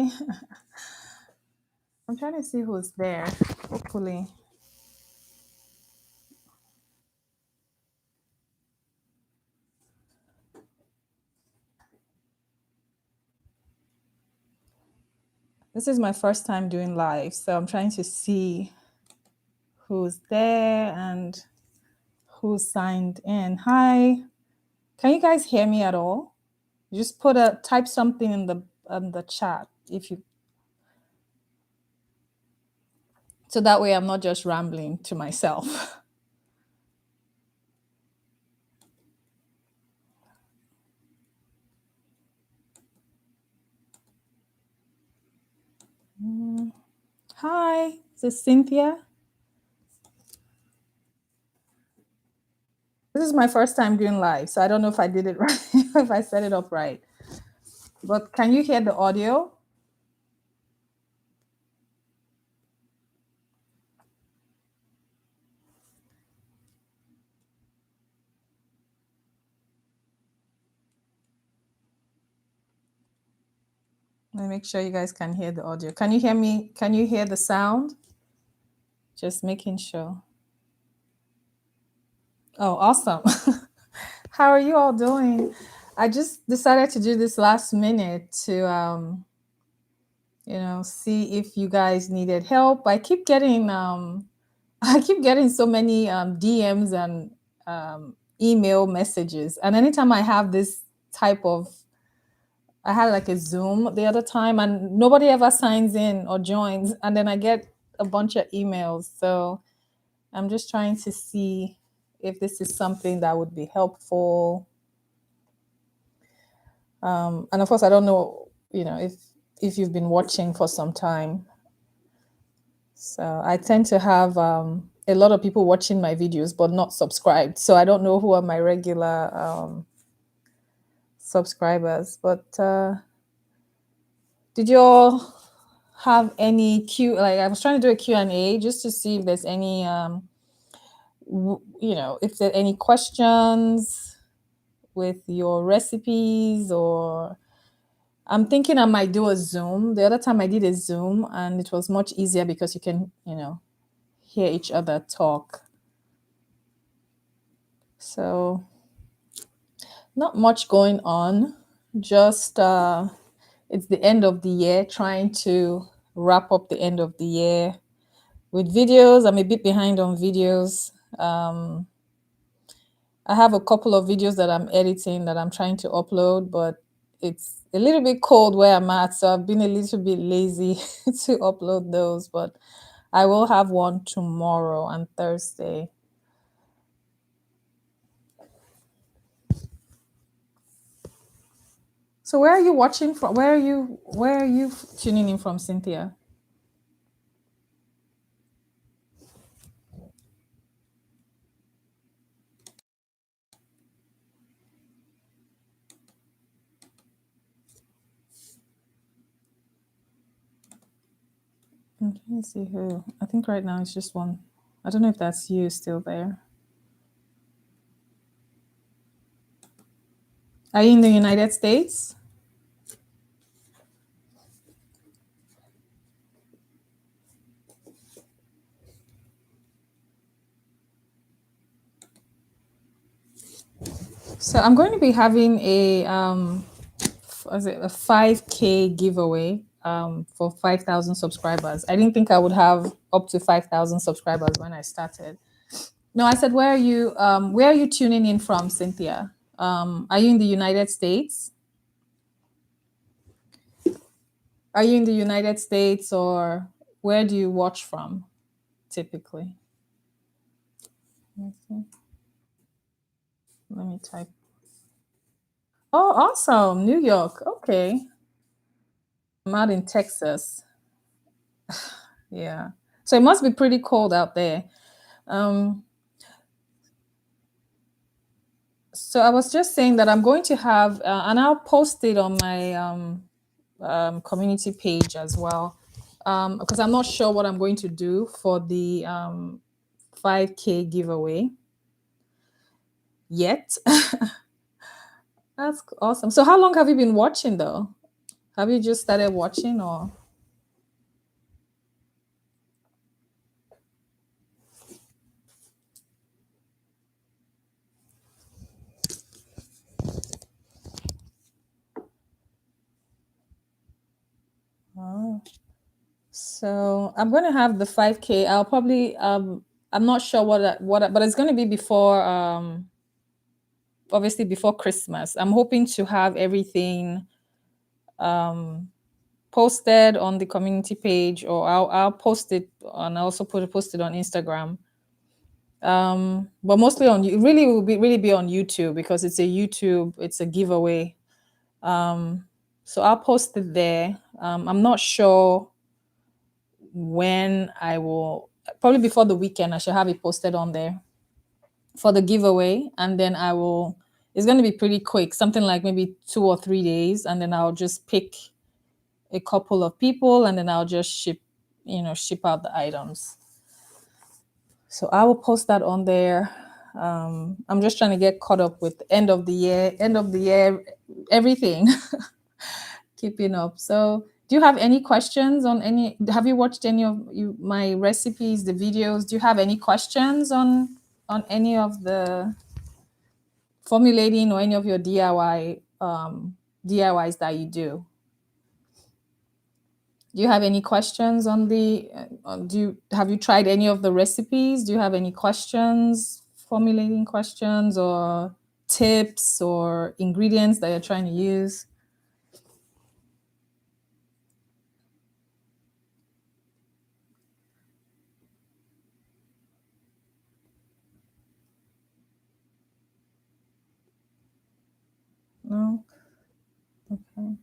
Hi. I'm trying to see who's there. Hopefully. This is my first time doing live, so I'm trying to see who's there and who signed in. Hi. Can you guys hear me at all? Just type something in the chat if you, so that way I'm not just rambling to myself. Hi, this is Cynthia. This is my first time doing live, so I don't know if I did it right, if I set it up right. But can you hear the audio? Let me make sure you guys can hear the audio. Can you hear me? Can you hear the sound? Just making sure. Oh, awesome. How are you all doing? I just decided to do this last minute to see if you guys needed help. I keep getting so many DMs and email messages. And anytime I have this type of, I had like a Zoom the other time and nobody ever signs in or joins. And then I get a bunch of emails. So I'm just trying to see if this is something that would be helpful. And of course, I don't know, if you've been watching for some time. So I tend to have a lot of people watching my videos, but not subscribed. So I don't know who are my regular subscribers. But did you all have any like I was trying to do a Q&A just to see if there's any if there are any questions with your recipes, or I'm thinking I might do a Zoom. The other time I did a Zoom and it was much easier because you can hear each other talk. So not much going on, just it's the end of the year, trying to wrap up the end of the year with videos. I'm a bit behind on videos. I have a couple of videos that I'm editing that I'm trying to upload, but it's a little bit cold where I'm at, so I've been a little bit lazy to upload those, but I will have one tomorrow and Thursday. So where are you watching from? Where are you tuning in from, Cynthia? I'm trying to see who. I think right now it's just one. I don't know if that's you still there. Are you in the United States? So I'm going to be having a 5K giveaway for 5,000 subscribers. I didn't think I would have up to 5,000 subscribers when I started. No, I said, where are you tuning in from, Cynthia? Are you in the United States? Are you in the United States, or where do you watch from typically? Let me type. Oh, awesome. New York. Okay. I'm out in Texas. Yeah. So it must be pretty cold out there. So I was just saying that I'm going to have, and I'll post it on my community page as well, because I'm not sure what I'm going to do for the 5K giveaway yet. That's awesome. So how long have you been watching though? Have you just started watching or? Oh. So I'm going to have the 5K. I'll probably I'm not sure but it's going to be before obviously before Christmas. I'm hoping to have everything um posted on the community page, or I'll post it and I also post it on Instagram. But mostly on it really will be really be on YouTube because it's a giveaway. So I'll post it there. I'm not sure when I will, probably before the weekend I should have it posted on there for the giveaway, and then I will, it's going to be pretty quick, something like maybe 2 or 3 days, and then I'll just pick a couple of people and then I'll just ship out the items. So I will post that on there. I'm just trying to get caught up with end of the year, everything, keeping up. So do you have any questions on any, have you watched any of my recipes, the videos? Do you have any questions on any of the formulating or any of your DIYs that you do? Do you have any questions on the? Have you tried any of the recipes? Do you have any questions, formulating questions, or tips or ingredients that you're trying to use? No. Okay.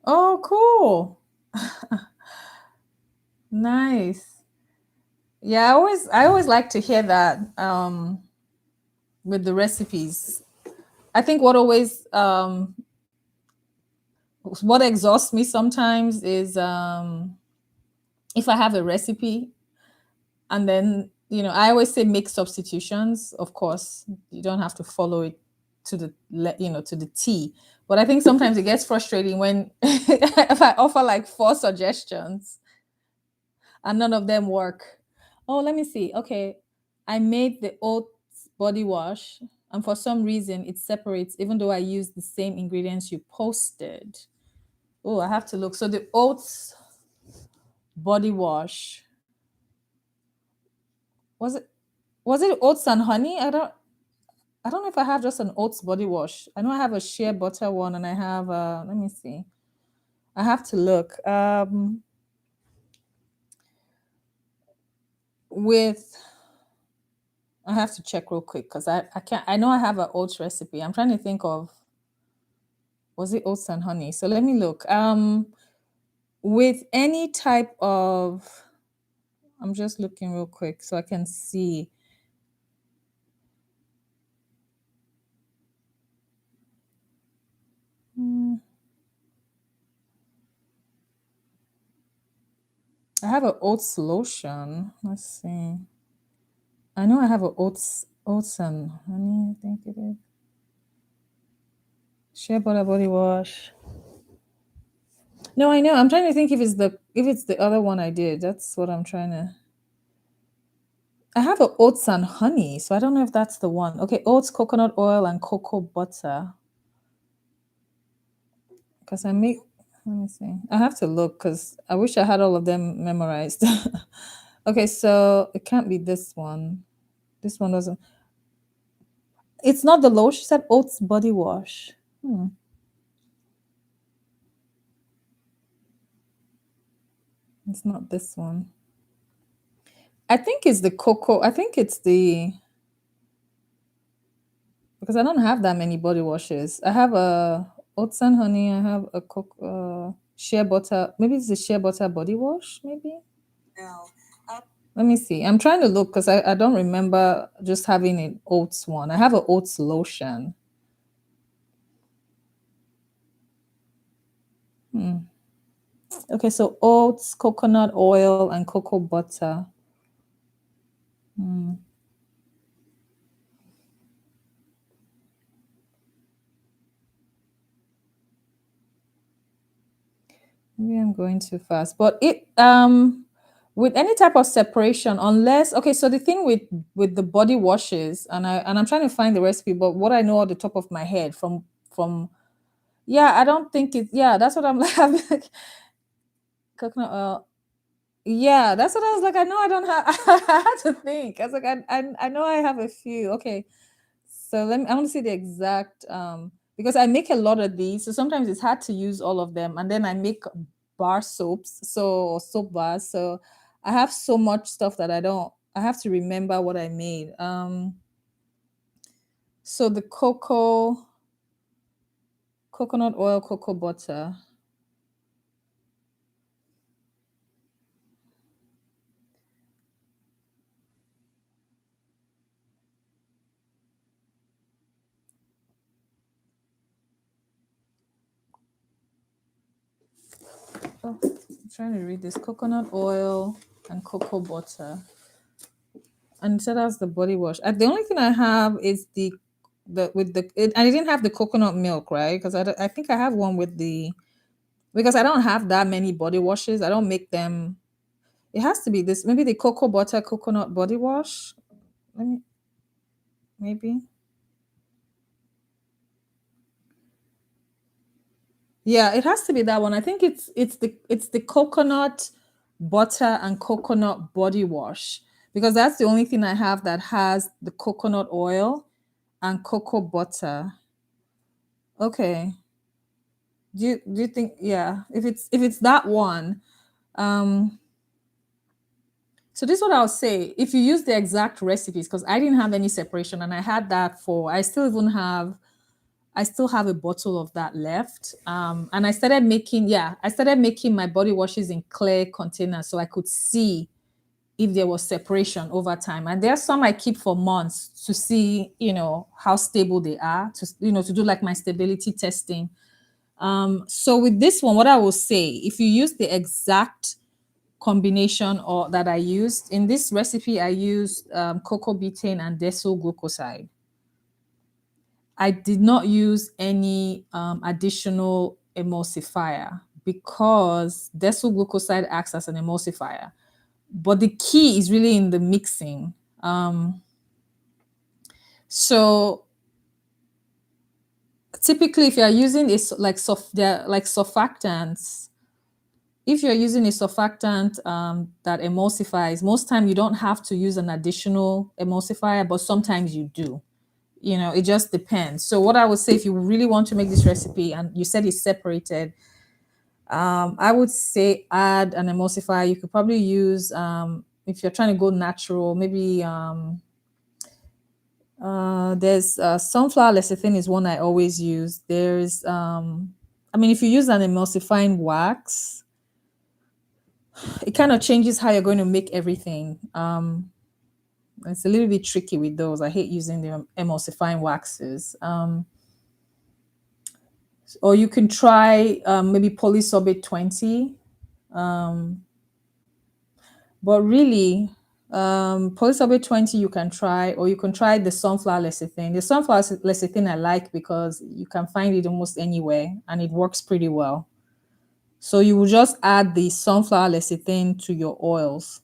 Oh, cool. Nice. Yeah, I always like to hear that with the recipes. I think what exhausts me sometimes is if I have a recipe and then I always say make substitutions. Of course, you don't have to follow it to the T, but I think sometimes it gets frustrating when if I offer like 4 suggestions and none of them work. Oh, let me see. Okay, I made the oats body wash and for some reason it separates even though I used the same ingredients you posted. Oh, I have to look. So the oats body wash, was it oats and honey? I don't know if I have just an oats body wash. I know I have a shea butter one and I have let me see. I have to look. With I have to check real quick because I can't, I know I have an oats recipe. I'm trying to think of, was it oats and honey? So let me look. With any type of, I'm just looking real quick so I can see. Hmm. I have an oats lotion. Let's see. I know I have an oats and honey, I think it is. Shea butter body wash. No, I know. I'm trying to think if it's the other one I did. That's what I'm trying to. I have a oats and honey, so I don't know if that's the one. Okay, oats, coconut oil, and cocoa butter. Because I make. Let me see. I have to look because I wish I had all of them memorized. Okay, so it can't be this one. This one doesn't. It's not the lotion. She said oats body wash. It's not this one. I think it's the cocoa. I think it's the, because I don't have that many body washes. I have a oats and honey. I have a shea butter. Maybe it's the shea butter body wash. Maybe. No. Let me see. I'm trying to look because I don't remember just having an oats one. I have an oats lotion. Hmm. Okay, so oats, coconut oil, and cocoa butter. Hmm. Maybe I'm going too fast. But it with any type of separation, unless okay, so the thing with the body washes, and I'm trying to find the recipe, but what I know at the top of my head from yeah, I don't think it yeah, that's what I'm like, I'm like coconut oil. Yeah, that's what I was like. I know I don't have I had to think. I was like, I know I have a few. Okay. So let me I want to see the exact because I make a lot of these. So sometimes it's hard to use all of them. And then I make bar soaps, so soap bars. So I have so much stuff that I have to remember what I made. So the coconut oil, cocoa butter. Oh, I'm trying to read this. Coconut oil and cocoa butter. And so that's the body wash. The only thing I have is the with the I didn't have the coconut milk, right? Because I think I have one with the because I don't have that many body washes. I don't make them. It has to be this maybe the cocoa butter coconut body wash. Let me maybe. Yeah, it has to be that one. I think it's the coconut butter and coconut body wash because that's the only thing I have that has the coconut oil and cocoa butter. Okay. Do you think yeah, if it's that one, um so this is what I'll say. If you use the exact recipes, because I didn't have any separation and I had that for I still have a bottle of that left. And I started making my body washes in clear containers so I could see if there was separation over time. And there are some I keep for months to see, how stable they are, to do like my stability testing. So with this one, what I will say, if you use the exact combination or that I used in this recipe, I used cocoa betaine and decyl glucoside. I did not use any additional emulsifier because decyl glucoside acts as an emulsifier. But the key is really in the mixing. So typically, if you are using they're like surfactants, if you're using a surfactant that emulsifies, most time you don't have to use an additional emulsifier, but sometimes you do. It just depends. So what I would say, if you really want to make this recipe and you said it's separated, I would say add an emulsifier. You could probably use if you're trying to go natural, maybe there's sunflower lecithin is one I always use. There's I mean, if you use an emulsifying wax, it kind of changes how you're going to make everything. It's a little bit tricky with those. I hate using the emulsifying waxes. Or you can try maybe polysorbate 20. Um, but really, polysorbate 20 you can try, or you can try the sunflower lecithin. The sunflower lecithin I like because you can find it almost anywhere and it works pretty well. So you will just add the sunflower lecithin to your oils.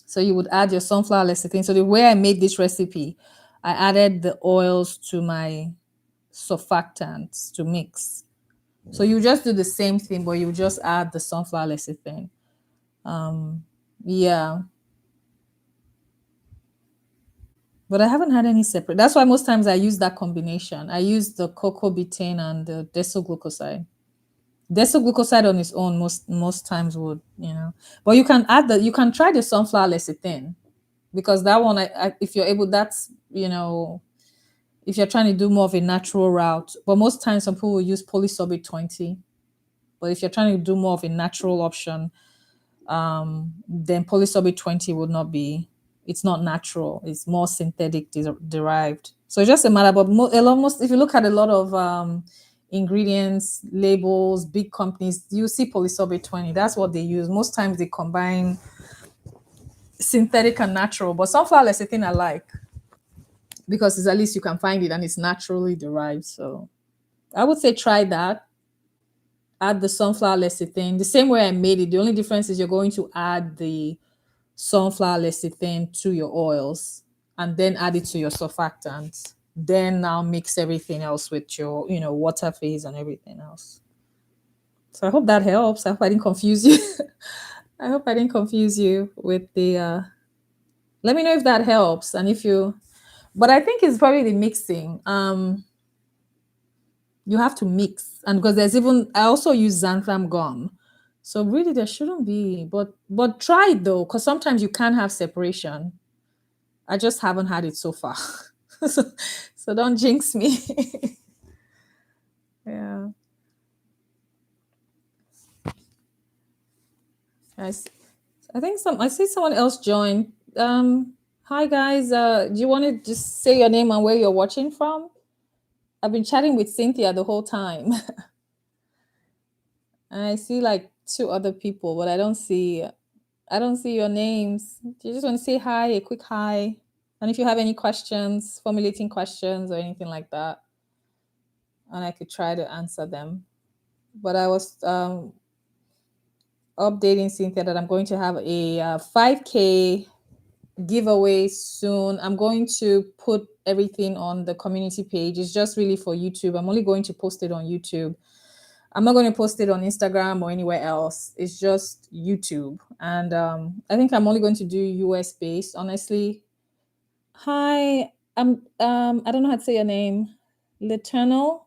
So you would add your sunflower lecithin. So the way I made this recipe, I added the oils to my surfactants to mix. So you just do the same thing, but you just add the sunflower lecithin. Yeah, but I haven't had any separate. That's why most times I use that combination. I use the cocoa betaine and the decyl glucoside. Decyl glucoside on its own most times would. But you can try the sunflower lecithin because that one, if you're able, if you're trying to do more of a natural route. But most times some people will use polysorbate 20. But if you're trying to do more of a natural option, then polysorbate 20 would not be, it's not natural. It's more synthetic derived. So it's just a matter, but most, if you look at a lot of ingredients, labels, big companies, you see polysorbate 20. That's what they use. Most times they combine synthetic and natural, but sunflower lecithin I like because it's at least you can find it and it's naturally derived. So I would say try that. Add the sunflower lecithin the same way I made it. The only difference is you're going to add the sunflower lecithin to your oils and then add it to your surfactants. Then now mix everything else with your, water phase and everything else. So I hope that helps. I hope I didn't confuse you. I hope I didn't confuse you with the. Let me know if that helps, and if you. But I think it's probably the mixing. You have to mix, and because there's even I also use xanthan gum, so really there shouldn't be. But try it though, because sometimes you can have separation. I just haven't had it so far, so don't jinx me. Yeah. I think I see someone else join. Hi guys. Do you want to just say your name and where you're watching from? I've been chatting with Cynthia the whole time. And I see like two other people, but I don't see your names. Do you just want to say hi, a quick hi? And if you have any questions, formulating questions or anything like that, and I could try to answer them. But I was updating Cynthia that I'm going to have a 5K giveaway soon. I'm going to put everything on the community page. It's just really for YouTube. I'm only going to post it on YouTube. I'm not going to post it on Instagram or anywhere else. It's just YouTube. And I think I'm only going to do US based, honestly. Hi, I don't know how to say your name. Lieutenant.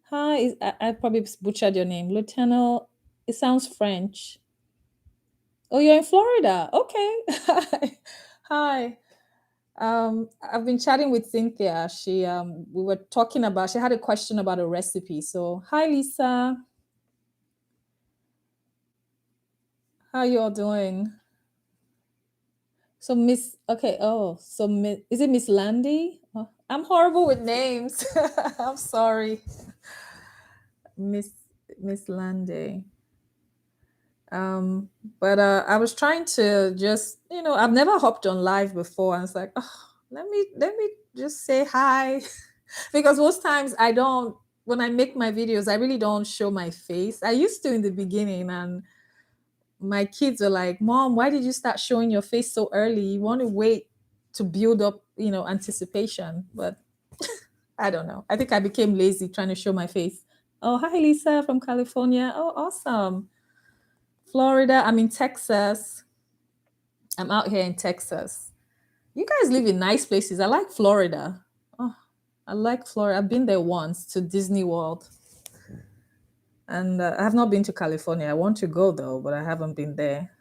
Hi, I probably butchered your name. Lieutenant. It sounds French. Oh, you're in Florida. Okay. Hi. Hi. I've been chatting with Cynthia. We were talking about, she had a question about a recipe. So, hi, Lisa. How you all doing? So, Miss, okay. Oh, so is it Miss Landy? Oh, I'm horrible with names. I'm sorry, Miss Miss Landy. Um, but I was trying to just, I've never hopped on live before. I was like, oh, let me just say hi. Because most times I don't, when I make my videos, I really don't show my face. I used to in the beginning, and my kids are like, Mom, why did you start showing your face so early? You want to wait to build up, anticipation. But I don't know. I think I became lazy trying to show my face. Oh, hi, Lisa from California. Oh, awesome. Florida. I'm in Texas. I'm out here in Texas. You guys live in nice places. I like Florida. Oh, I like Florida. I've been there once to Disney World. And I have not been to California. I want to go though, but I haven't been there.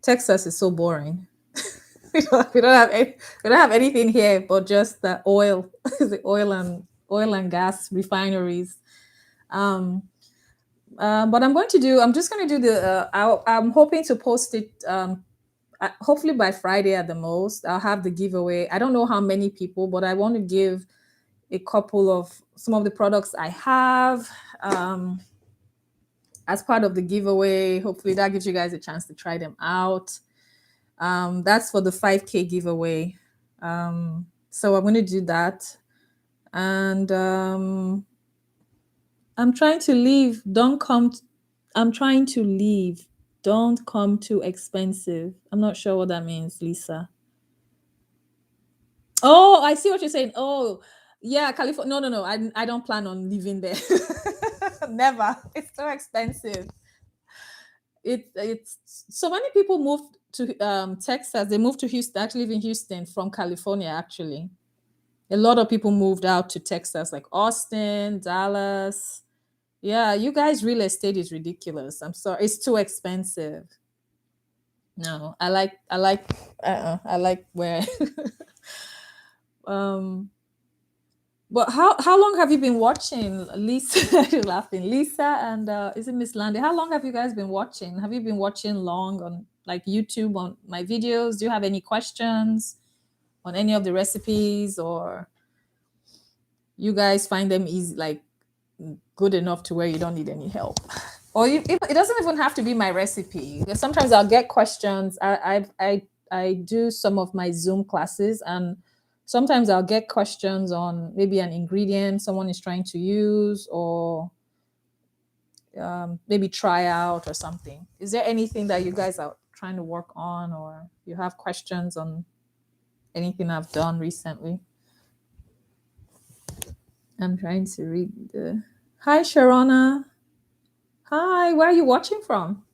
Texas is so boring. We don't have anything here but just the oil, the oil and gas refineries. Um, but I'm just going to do I'm hoping to post it hopefully by Friday at the most. I'll have the giveaway. I don't know how many people, but I want to give a couple of some of the products I have as part of the giveaway. Hopefully that gives you guys a chance to try them out. That's for the 5K giveaway. So I'm going to do that. And I'm trying to leave. I'm trying to leave. Don't come too expensive. I'm not sure what that means, Lisa. Oh, I see what you're saying. Oh, yeah, California. No, no, no. I don't plan on living there. Never. It's too expensive. It's so many people moved to Texas. They moved to Houston. Actually, live in Houston from California. Actually, a lot of people moved out to Texas, like Austin, Dallas. Yeah, you guys, real estate is ridiculous. I'm sorry, it's too expensive. No, I like where. um, but how long have you been watching, Lisa? You're laughing, Lisa, and is it Miss Landy? How long have you guys been watching? Have you been watching long on like YouTube on my videos? Do you have any questions on any of the recipes or? you guys find them easy, like good enough to where you don't need any help. Or it doesn't even have to be my recipe. Because sometimes I'll get questions. I do some of my Zoom classes, and sometimes I'll get questions on maybe an ingredient someone is trying to use, or maybe try out or something. Is there anything that you guys are trying to work on, or you have questions on anything I've done recently? I'm trying to read the. Hi, Sharona. Hi, where are you watching from?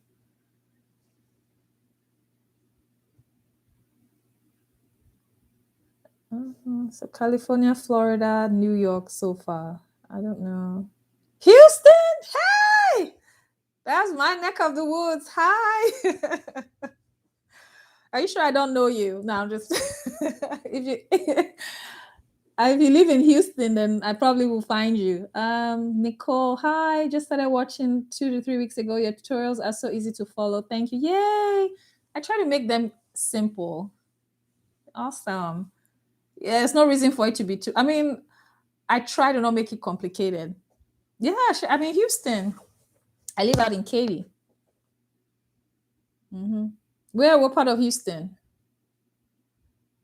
So California, Florida, New York so far. I don't know. Houston, hey, that's my neck of the woods. Hi. Are you sure I don't know you? No, I'm just if you if you live in Houston, then I probably will find you. Nicole, hi. Just started watching 2 to 3 weeks ago. Your tutorials are so easy to follow. Thank you. Yay! I try to make them simple. Awesome. Yeah, there's no reason for it to be too. I mean, I try to not make it complicated. Yeah, I'm in Houston. I live out in Katy. Hmm. Where? What part of Houston?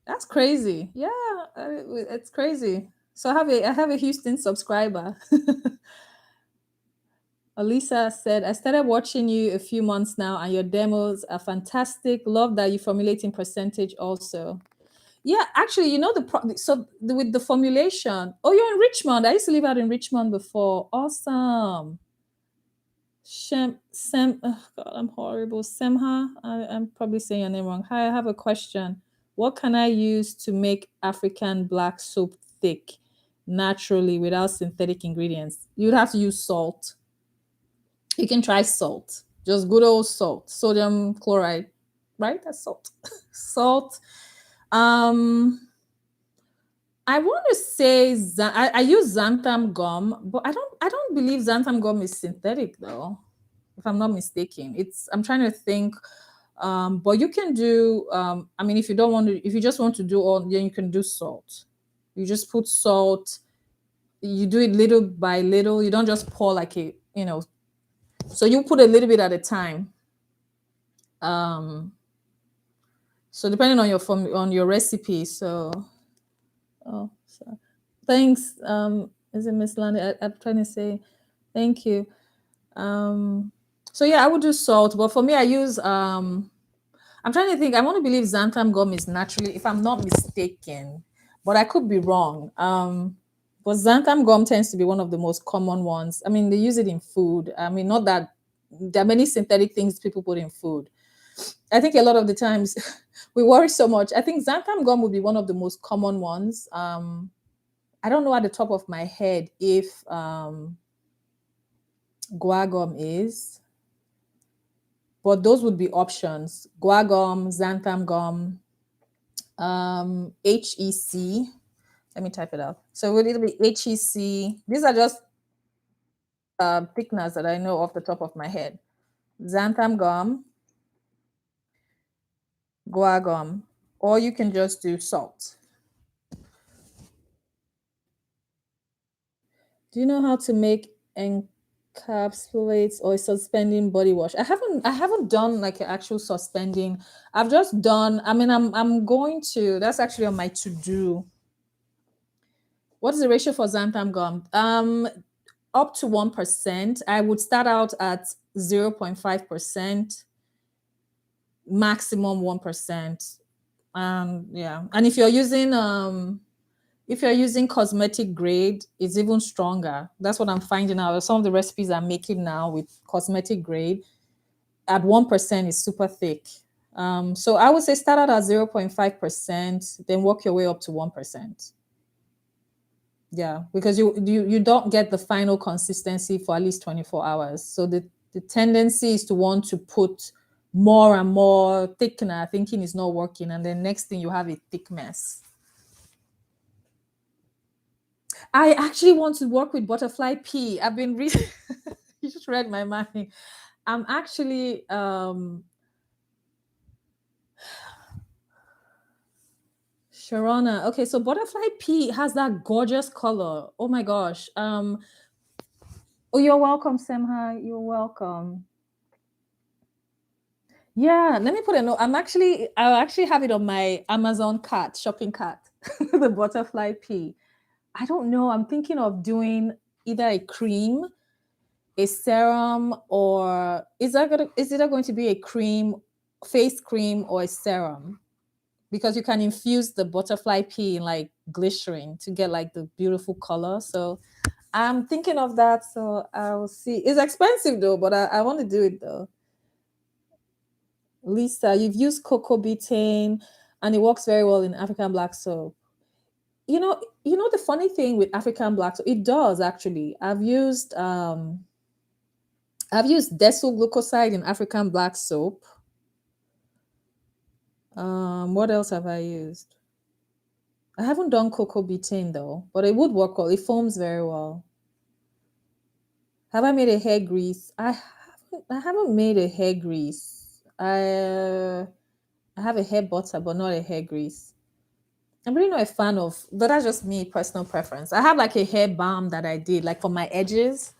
That's crazy. Yeah, it's crazy. So I have a Houston subscriber. Alisa said, I started watching you a few months now, and your demos are fantastic. Love that you formulating percentage also. Yeah, actually, with the formulation. Oh, you're in Richmond. I used to live out in Richmond before. Awesome. Oh God, I'm horrible. Semha, I'm probably saying your name wrong. Hi, I have a question. What can I use to make African black soap thick naturally without synthetic ingredients? You'd have to use salt. You can try salt, just good old salt, sodium chloride, right? That's salt. Salt. Um, I want to say I use xanthan gum, but I don't believe xanthan gum is synthetic though, if I'm not mistaken. I'm trying to think. But you can do I mean, if you just want to do all, then you can do salt. You just put salt, you do it little by little. You don't just pour like so you put a little bit at a time. Um so depending on your recipe. So thanks. Is it Miss Landy? I'm trying to say thank you. Um so yeah, I would do salt, but for me I use I'm trying to think. I want to believe xanthan gum is naturally, if I'm not mistaken, but I could be wrong. But xanthan gum tends to be one of the most common ones. I mean, they use it in food. I mean, not that there are many synthetic things people put in food. I think a lot of the times we worry so much. I think xanthan gum would be one of the most common ones. I don't know at the top of my head if guar is, but those would be options. Guar xanthan gum, HEC. Let me type it out. So it'll be HEC. These are just thickeners that I know off the top of my head. Xanthan gum, guar or you can just do salt. Do you know how to make encapsulates or suspending body wash? I haven't done like an actual suspending. I've just done. I mean, I'm going to. That's actually on my to do. What is the ratio for xanthan gum? Up to 1%. I would start out at 0.5%, maximum 1%. Yeah. And if you're using cosmetic grade, it's even stronger. That's what I'm finding out. Some of the recipes I'm making now with cosmetic grade at 1% is super thick. So I would say start out at 0.5%, then work your way up to 1%. Yeah, because you don't get the final consistency for at least 24 hours. So the tendency is to want to put more and more thickener, thinking it's not working, and then next thing you have a thick mess. I actually want to work with butterfly pea. I've been reading. You just read my mind. I'm actually Sharona. Okay, so butterfly pea has that gorgeous color. Oh my gosh. Oh, you're welcome, Semha. You're welcome. Yeah, let me put a note. I'll actually have it on my Amazon cart, shopping cart, the butterfly pea. I don't know. I'm thinking of doing either a cream, a serum, or is either going to be a cream, face cream, or a serum? Because you can infuse the butterfly pea in like glycerin to get like the beautiful color. So I'm thinking of that. So I'll see. It's expensive though, but I want to do it though. Lisa, you've used cocoa betaine and it works very well in African black soap. The funny thing with African black soap, it does actually. I've used decyl glucoside in African black soap. What else have I used? I haven't done cocoa betaine though, but it would work well. It foams very well. Have I made a hair grease? I haven't made a hair grease. I have a hair butter, but not a hair grease. I'm really not a fan of, but that's just me, personal preference. I have like a hair balm that I did, like for my edges.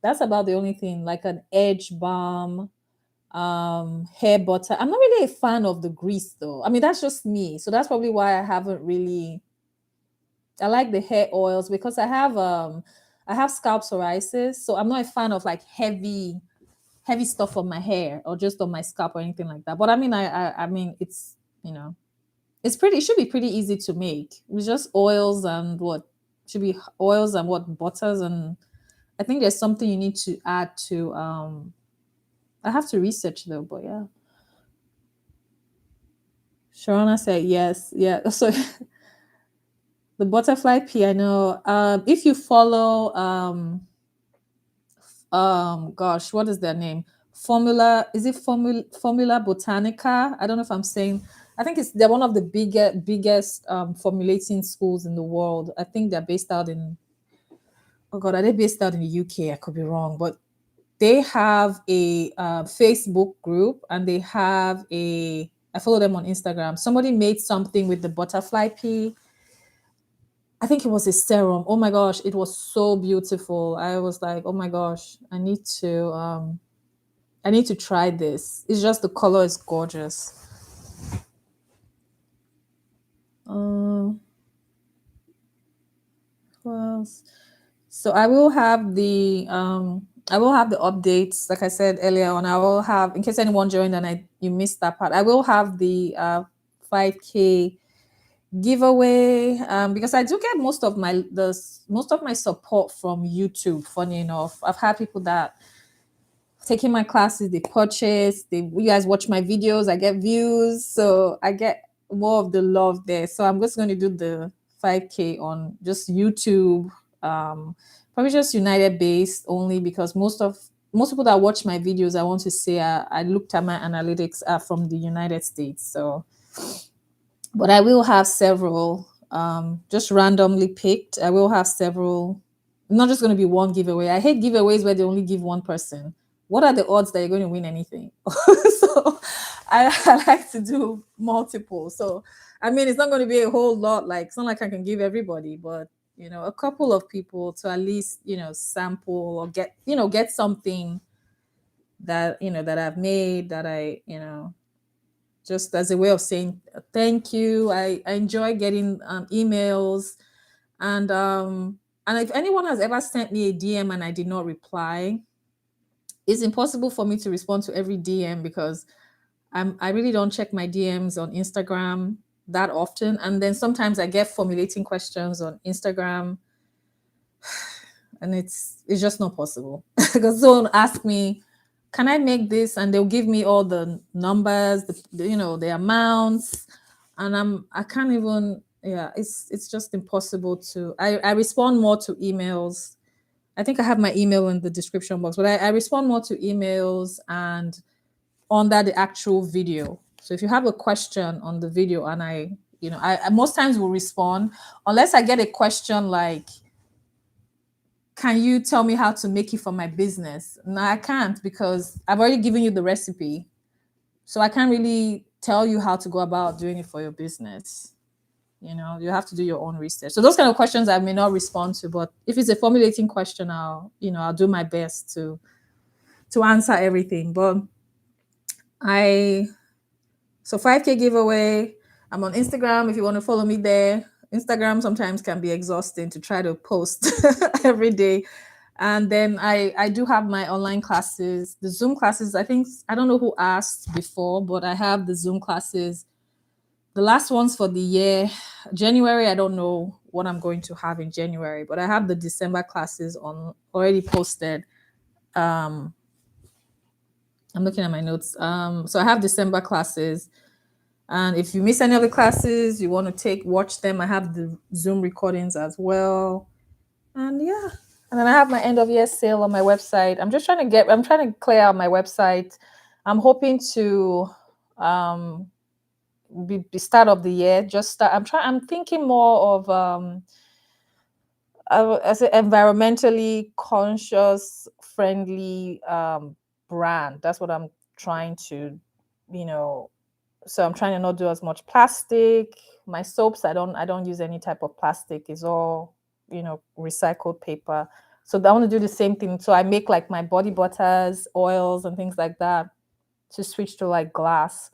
That's about the only thing, like an edge balm, hair butter. I'm not really a fan of the grease though. I mean, that's just me. So that's probably why I haven't really. I like the hair oils because I have scalp psoriasis, so I'm not a fan of like heavy stuff on my hair or just on my scalp or anything like that. But I mean, I mean, you know, it should be pretty easy to make. It's just oils and what should be oils and what butters, and I think there's something you need to add to. I have to research though, but yeah. Sharona said yes, yeah. So the butterfly pea, I know. If you follow gosh, what is their name? Formula Botanica? I don't know if I'm saying. I think they're one of the biggest formulating schools in the world. I think they're based out in. Oh God, are they based out in the UK? I could be wrong, but they have a Facebook group and they have a. I follow them on Instagram. Somebody made something with the butterfly pea. I think it was a serum. Oh my gosh, it was so beautiful. I was like, oh my gosh, I need to try this. It's just the color is gorgeous. Um, what else? So I will have the updates. Like I said earlier on, I will have, in case anyone joined and you missed that part, I will have the 5K giveaway, because I do get most of my support from YouTube. Funny enough, I've had people that taking my classes, they purchase, you guys watch my videos, I get views, so I get more of the love there. So I'm just going to do the 5K on just YouTube, probably just United based only, because most people that watch my videos, I want to say, I looked at my analytics, are from the United States. So, but I will have several, just randomly picked. I will have several. Not just going to be one giveaway. I hate giveaways where they only give one person. What are the odds that you're going to win anything? So I like to do multiple. So I mean, it's not going to be a whole lot. Like, it's not like I can give everybody, but a couple of people to at least sample or get something that I've made, that I just as a way of saying thank you. I enjoy getting emails, and if anyone has ever sent me a DM and I did not reply, it's impossible for me to respond to every DM, because I really don't check my DMs on Instagram that often, and then sometimes I get formulating questions on Instagram, and it's just not possible because someone ask me, can I make this, and they'll give me all the numbers, the amounts, and I can't even. Yeah, it's just impossible to. I respond more to emails. I think I have my email in the description box, but I respond more to emails and under the actual video. So if you have a question on the video, and I most times will respond, unless I get a question like, can you tell me how to make it for my business? No, I can't, because I've already given you the recipe. So I can't really tell you how to go about doing it for your business. You have to do your own research. So those kind of questions I may not respond to, but if it's a formulating question, I'll do my best to answer everything. But I so 5K giveaway. I'm on Instagram if you want to follow me there. Instagram sometimes can be exhausting to try to post every day. And then I do have my online classes, the Zoom classes. I don't know who asked before, but I have the Zoom classes. The last ones for the year, January, I don't know what I'm going to have in January, but I have the December classes on already posted. I'm looking at my notes. So I have December classes. And if you miss any of the classes, you want to watch them, I have the Zoom recordings as well. And yeah. And then I have my end of year sale on my website. I'm trying to clear out my website. I'm hoping to be start of the year. I'm thinking more of as an environmentally conscious, friendly brand. That's what I'm trying to, you know, so I'm trying to not do as much plastic. My soaps, I don't use any type of plastic. It's all, recycled paper. So I want to do the same thing. So I make like my body butters, oils, and things like that to switch to like glass.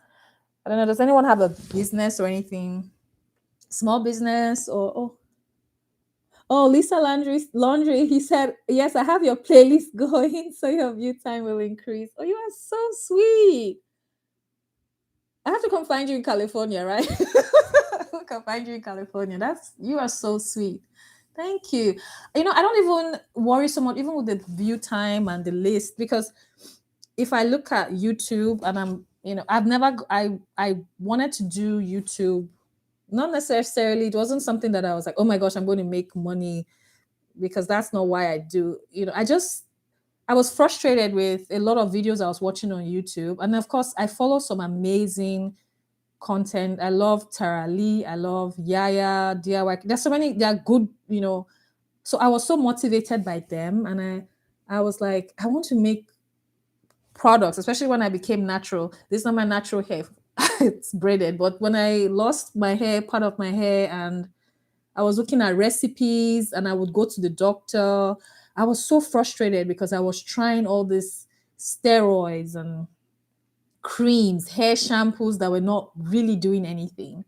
I don't know. Does anyone have a business or anything? Small business or oh, Lisa Laundry. He said, yes, I have your playlist going, so your view time will increase. Oh, you are so sweet. I have to come find you in California, right? I can find you in California. You are so sweet. Thank you. I don't even worry so much, even with the view time and the list, because if I look at YouTube and I wanted to do YouTube, not necessarily, it wasn't something that I was like, oh my gosh, I'm going to make money, because that's not why I do. I was frustrated with a lot of videos I was watching on YouTube. And of course, I follow some amazing content. I love Tara Lee. I love Yaya, DIY. There's so many, they're good. So I was so motivated by them. And I was like, I want to make products, especially when I became natural. This is not my natural hair. It's braided. But when I lost my hair, part of my hair, and I was looking at recipes and I would go to the doctor, I was so frustrated because I was trying all these steroids and creams, hair shampoos that were not really doing anything.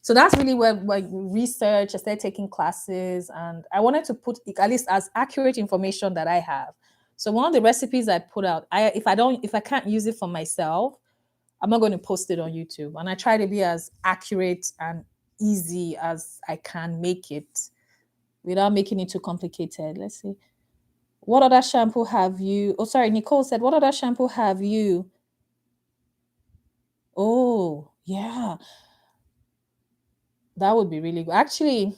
So that's really where like research, I started taking classes, and I wanted to put at least as accurate information that I have. So one of the recipes I put out, if I can't use it for myself, I'm not going to post it on YouTube. And I try to be as accurate and easy as I can make it without making it too complicated. Let's see. What other shampoo have you? Oh, sorry, Nicole said, what other shampoo have you? Oh, yeah. That would be really good. Actually,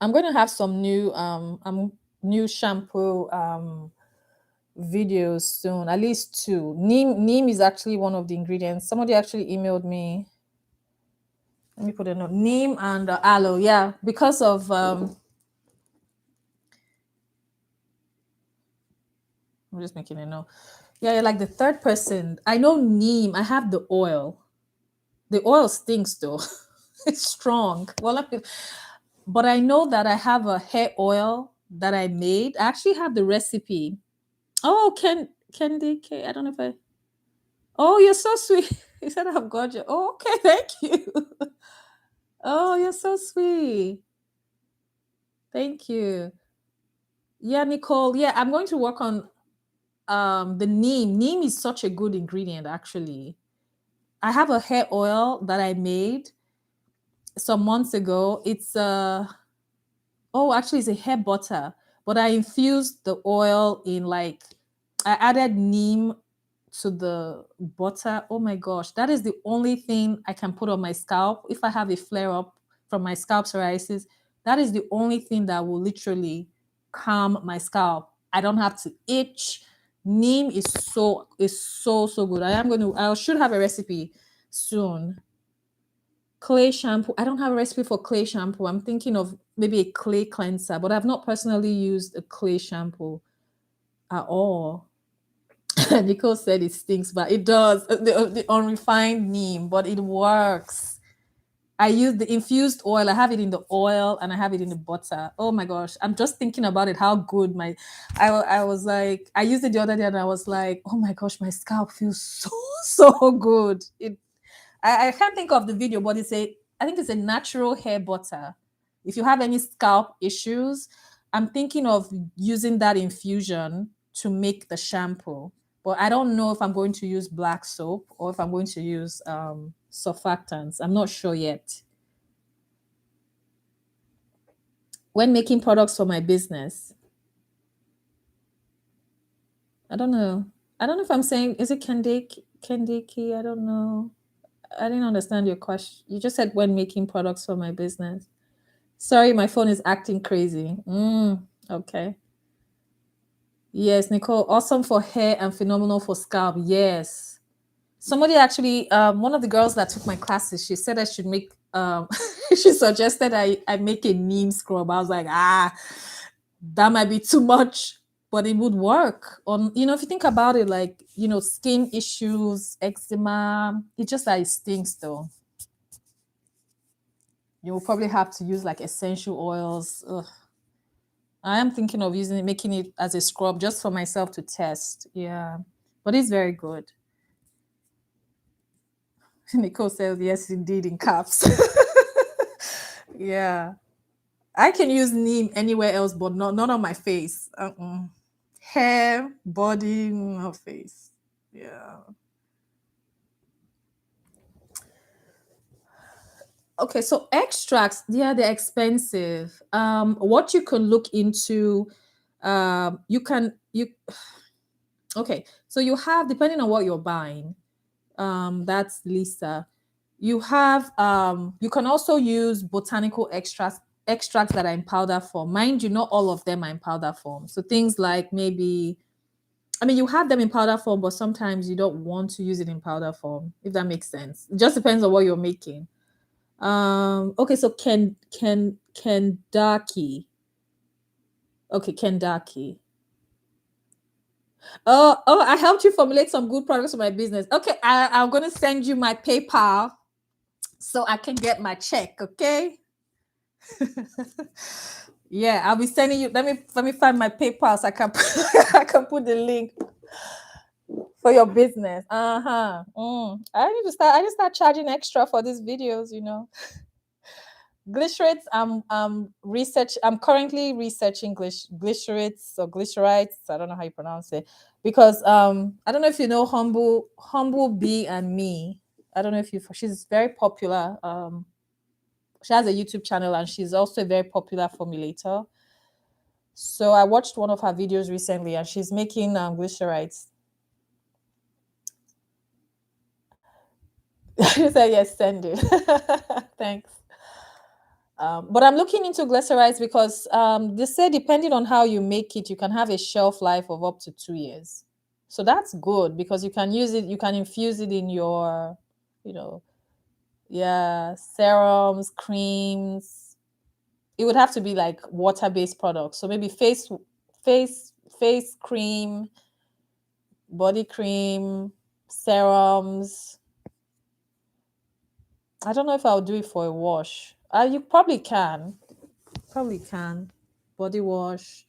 I'm going to have some new shampoo videos soon, at least two. Neem is actually one of the ingredients. Somebody actually emailed me. Let me put a note. Neem and aloe, yeah, because of I'm just making a note. Yeah, you're like the third person. I know neem. I have the oil. The oil stinks though. It's strong. But I know that I have a hair oil that I made. I actually have the recipe. Oh, Candy K. I don't know if I. Oh, you're so sweet. You said I've got you. Oh, okay. Thank you. Oh, you're so sweet. Thank you. Yeah, Nicole. Yeah, I'm going to work on the neem. Neem is such a good ingredient, actually. I have a hair oil that I made some months ago. Actually, it's a hair butter, but I infused the oil in I added neem to the butter. Oh my gosh, that is the only thing I can put on my scalp if I have a flare up from my scalp psoriasis. That is the only thing that will literally calm my scalp. I don't have to itch. Neem is so good. I should have a recipe soon. Clay shampoo. I don't have a recipe for clay shampoo. I'm thinking of maybe a clay cleanser, but I've not personally used a clay shampoo at all. Nicole said it stinks, but it does. The unrefined neem, but it works. I use the infused oil. I have it in the oil and I have it in the butter. Oh my gosh. I'm just thinking about it, how good I was like, I used it the other day and I was like, oh my gosh, my scalp feels so, so good. I can't think of the video, but I think it's a natural hair butter. If you have any scalp issues, I'm thinking of using that infusion to make the shampoo. But I don't know if I'm going to use black soap or if I'm going to use surfactants. I'm not sure yet. When making products for my business, I don't know. I don't know if I'm saying, is it Kendiki? I don't know. I didn't understand your question. You just said when making products for my business. Sorry, my phone is acting crazy. Okay. Yes, Nicole, awesome for hair and phenomenal for scalp. Yes. Somebody actually, one of the girls that took my classes, she said I should make, she suggested I make a neem scrub. I was like, that might be too much, but it would work on, if you think about it, like, skin issues, eczema, it just like stinks though. You will probably have to use like essential oils. Ugh. I am thinking of making it as a scrub just for myself to test. Yeah, but it's very good. Nicole says, yes, indeed, in caps. Yeah. I can use neem anywhere else, but not on my face. Hair, body, no face. Yeah. Okay, so extracts, yeah, they're expensive. What you can look into, you okay, so you have, depending on what you're buying, that's Lisa. You can also use botanical extracts that are in powder form. Mind you, not all of them are in powder form. So things like maybe, I mean, you have them in powder form, but sometimes you don't want to use it in powder form, if that makes sense. It just depends on what you're making. Okay, so Kendaki. Okay, Kendaki. Oh, I helped you formulate some good products for my business. Okay, I'm gonna send you my PayPal so I can get my check. Okay. Yeah, I'll be sending you. Let me find my PayPal so I can I can put the link for your business. I need to start charging extra for these videos. Glycerates. I'm currently researching glycerates or glycerites. I don't know how you pronounce it because I don't know if you know Humble Bee and Me. I don't know if she's very popular. She has a YouTube channel and she's also a very popular formulator. So I watched one of her videos recently and she's making glycerites. She said, yes, send it. Thanks. But I'm looking into glycerites because they say depending on how you make it, you can have a shelf life of up to 2 years. So that's good because you can use it, you can infuse it in your, you know, yeah, serums, creams. It would have to be like water-based products. So maybe face face cream, body cream, serums. I don't know if I'll do it for a wash. You probably can. Probably can. Body wash.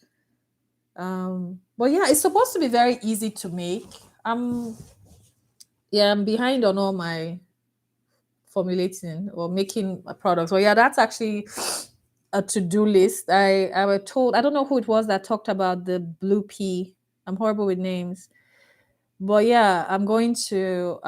But yeah, it's supposed to be very easy to make. I'm behind on all my formulating or making products. Well, yeah, that's actually a to-do list. I was told, I don't know who it was that talked about the blue pea. I'm horrible with names. But yeah, I'm going to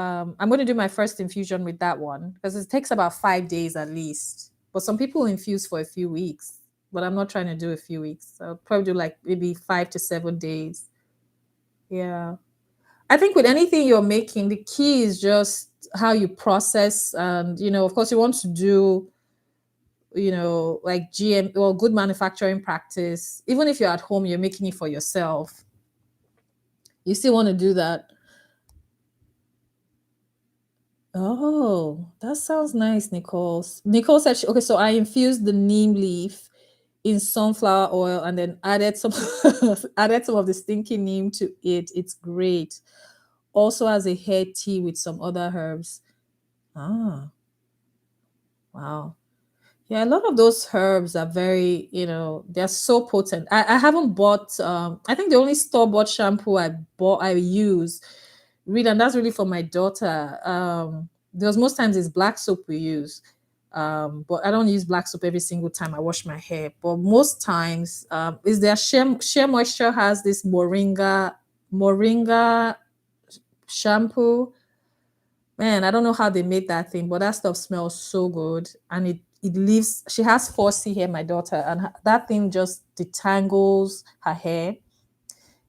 do my first infusion with that one because it takes about 5 days at least. But some people infuse for a few weeks. But I'm not trying to do a few weeks. I'll probably do like maybe 5 to 7 days. Yeah. I think with anything you're making, the key is just how you process. And, of course, you want to do, like GM or good manufacturing practice. Even if you're at home, you're making it for yourself. You still want to do that. Oh, that sounds nice, Nicole. Nicole said, okay, so I infused the neem leaf in sunflower oil and then added some added some of the stinky neem to it. It's great. Also as a hair tea with some other herbs. Ah, Wow. Yeah, a lot of those herbs are very, they're so potent. I haven't bought I think the only store-bought shampoo I use really, and that's really for my daughter. Because most times it's black soap we use. But I don't use black soap every single time I wash my hair. But most times, is their Shea Moisture has this moringa shampoo. Man, I don't know how they made that thing, but that stuff smells so good. And it leaves, she has 4C hair, my daughter, and that thing just detangles her hair,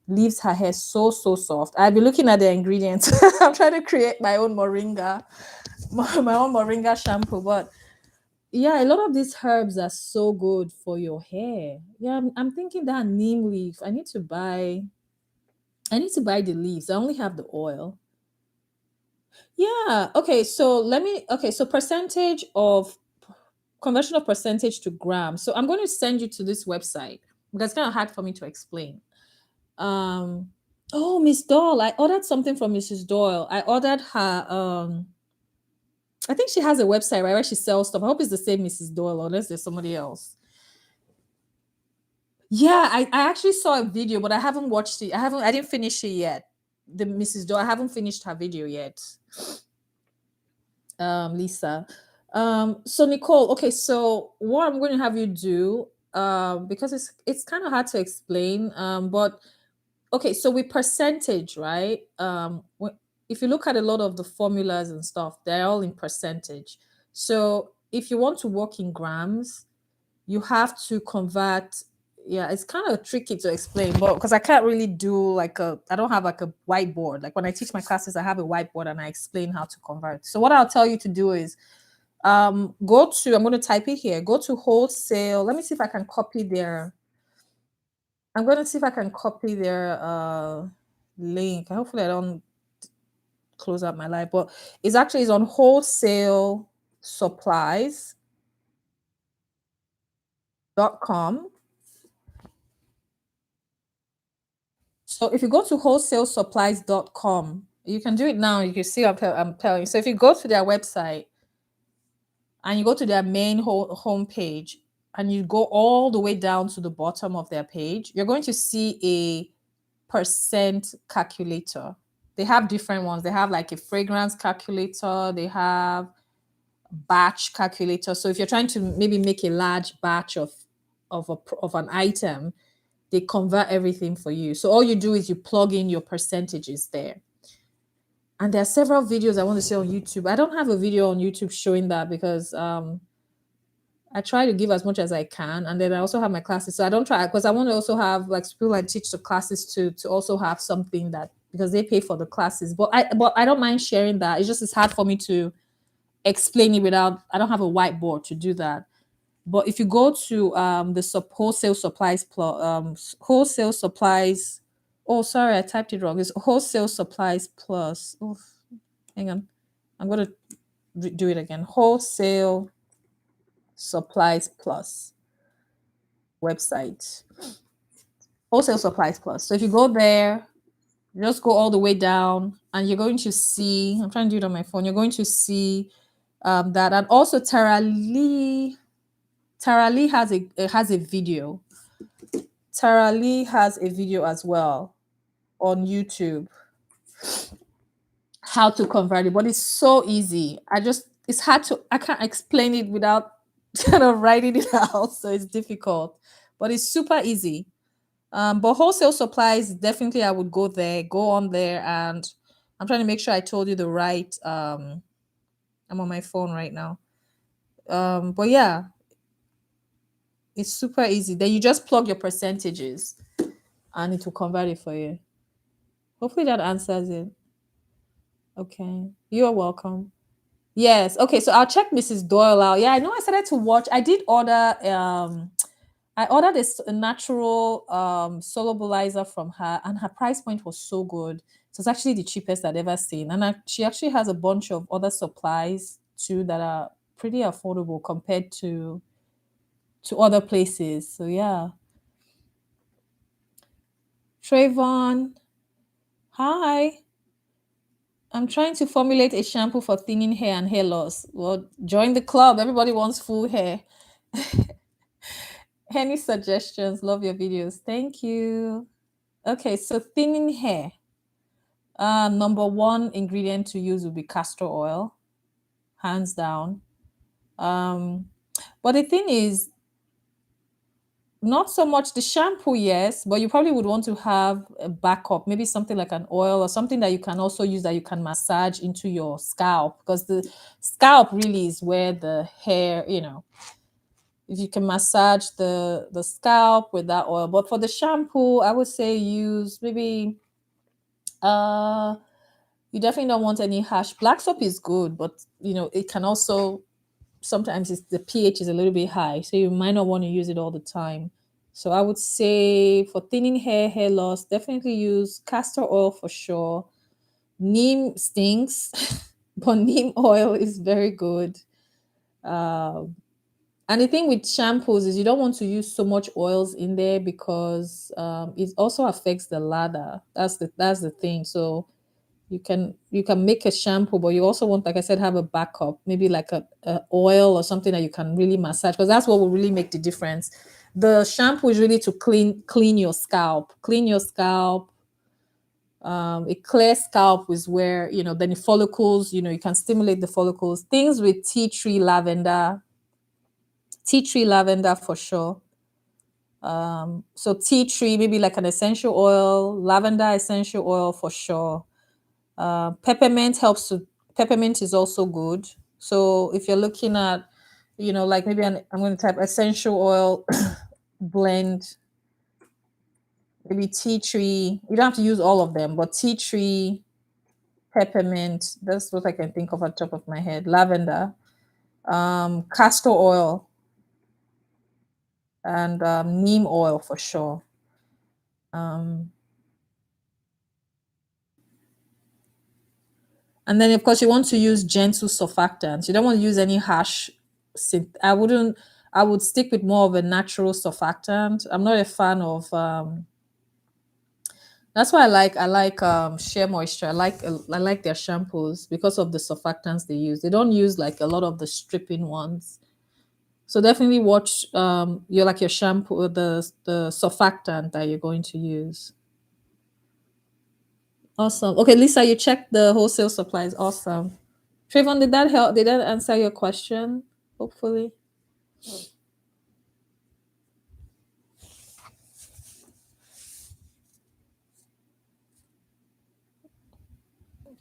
leaves her hair so, so soft. I've been looking at the ingredients. I'm trying to create my own moringa shampoo. But yeah, a lot of these herbs are so good for your hair. Yeah, I'm thinking that neem leaf. I need to buy the leaves. I only have the oil. Yeah. Okay. So percentage of conversion of percentage to grams. So I'm going to send you to this website because it's kind of hard for me to explain. Um, oh, Miss Doyle, I ordered something from Mrs. Doyle. I ordered her, I think she has a website, right, where she sells stuff. I hope it's the same Mrs. Doyle, or unless there's somebody else. Yeah, I actually saw a video, but I haven't watched it. I didn't finish it yet. The Mrs. Doyle, I haven't finished her video yet. Lisa. So Nicole, okay, so what I'm going to have you do, because it's kind of hard to explain, but okay, so with percentage, right? If you look at a lot of the formulas and stuff, they're all in percentage. So if you want to work in grams, you have to convert. Yeah, it's kind of tricky to explain, but because I can't really do I don't have like a whiteboard. Like when I teach my classes, I have a whiteboard and I explain how to convert. So what I'll tell you to do is I'm going to type it here. Go to wholesale. Let me see if I can copy their I'm going to see if I can copy their link. Hopefully I don't close out my live, but it's on wholesaleSupplies.com. So if you go to wholesaleSupplies.com, you can do it now. You can see I'm telling you. So if you go to their website and you go to their main home page and you go all the way down to the bottom of their page, you're going to see a percent calculator. They have different ones. They have like a fragrance calculator, they have batch calculator. So if you're trying to maybe make a large batch of an item, they convert everything for you. So all you do is you plug in your percentages there. And there are several videos I want to see on YouTube. I don't have a video on YouTube showing that because I try to give as much as I can, and then I also have my classes. So I don't try because I want to also have like people I teach the classes to also have something that because they pay for the classes. But I don't mind sharing that. It's hard for me to explain it without I don't have a whiteboard to do that. But if you go to wholesale supplies wholesale supplies. Oh, sorry, I typed it wrong. It's wholesale supplies plus. Oof, hang on, I'm gonna do it again. Wholesale supplies plus website. Wholesale supplies plus. So if you go there, just go all the way down, and you're going to see. I'm trying to do it on my phone. You're going to see that, and also Tara Lee. Tara Lee has a video. Tara Lee has a video as well on YouTube. How to convert it, but it's so easy. It's hard to I can't explain it without kind of writing it out, so it's difficult. But it's super easy. But wholesale supplies, definitely I would go on there, and I'm trying to make sure I told you the right. I'm on my phone right now. But yeah, it's super easy. Then you just plug your percentages, and it will convert it for you. Hopefully that answers it. Okay, you're welcome. Yes. Okay. So I'll check Mrs. Doyle out. Yeah, I know I started to watch. I did order. I ordered a natural solubilizer from her, and her price point was so good. So it's actually the cheapest I'd ever seen. And she actually has a bunch of other supplies too that are pretty affordable compared to other places. So yeah. Trayvon, hi. I'm trying to formulate a shampoo for thinning hair and hair loss. Well, join the club. Everybody wants full hair. Any suggestions? Love your videos. Thank you. Okay, so thinning hair. Number one ingredient to use would be castor oil, hands down. Um, but the thing is, not so much the shampoo, yes, but you probably would want to have a backup, maybe something like an oil or something that you can also use that you can massage into your scalp, because the scalp really is where the hair, if you can massage the scalp with that oil. But for the shampoo, I would say use maybe uh you definitely don't want any harsh. Black soap is good, but it can also sometimes the pH is a little bit high, so you might not want to use it all the time. So I would say for thinning hair, hair loss, definitely use castor oil for sure. Neem stinks, but neem oil is very good. Um, and the thing with shampoos is you don't want to use so much oils in there because it also affects the lather. That's the thing. So you can make a shampoo, but you also want, like I said, have a backup, maybe like a oil or something that you can really massage, because that's what will really make the difference. The shampoo is really to clean your scalp, a clear scalp is where then the follicles, you can stimulate the follicles. Things with tea tree lavender for sure. So tea tree, maybe like an essential oil, lavender essential oil for sure. Peppermint helps to Peppermint is also good. So if you're looking at, like maybe I'm going to type essential oil blend, maybe tea tree. You don't have to use all of them, but tea tree, peppermint. That's what I can think of at the top of my head. Lavender, castor oil, and neem oil for sure. Um, And then, of course, you want to use gentle surfactants. You don't want to use any harsh. I wouldn't. I would stick with more of a natural surfactant. I'm not a fan of. That's why I like Shea Moisture. I like their shampoos because of the surfactants they use. They don't use like a lot of the stripping ones. So definitely watch your shampoo, the surfactant that you're going to use. Awesome. Okay, Lisa, you checked the wholesale supplies. Awesome. Trayvon, did that help? Did that answer your question? Hopefully. If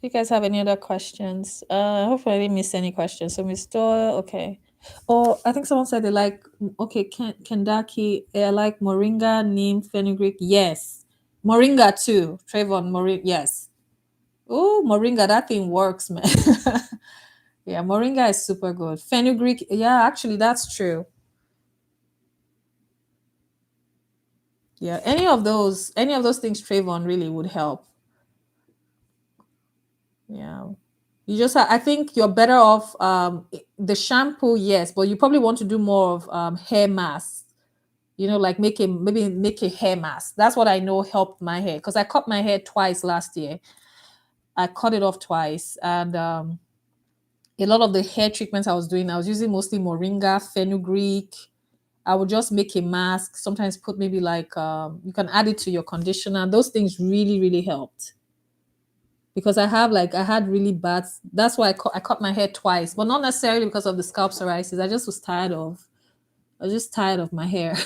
you guys have any other questions, hopefully I didn't miss any questions. So Miss Doyle, okay. Oh, I think someone said they like okay, Kendaki. I like moringa, neem, fenugreek. Yes, moringa too. Trayvon, moringa. Yes. Oh, moringa, that thing works, man. Yeah, moringa is super good. Fenugreek, yeah, actually, that's true. Yeah, any of those things, Trayvon really would help. Yeah. I think you're better off the shampoo, yes, but you probably want to do more of hair masks. Like maybe make a hair mask. That's what I know helped my hair, because I cut my hair twice last year. I cut it off twice, and a lot of the hair treatments I was doing, I was using mostly moringa, fenugreek. I would just make a mask. Sometimes put maybe like you can add it to your conditioner. Those things really, really helped, because I had really bad. That's why I cut my hair twice, but not necessarily because of the scalp psoriasis. I was just tired of my hair.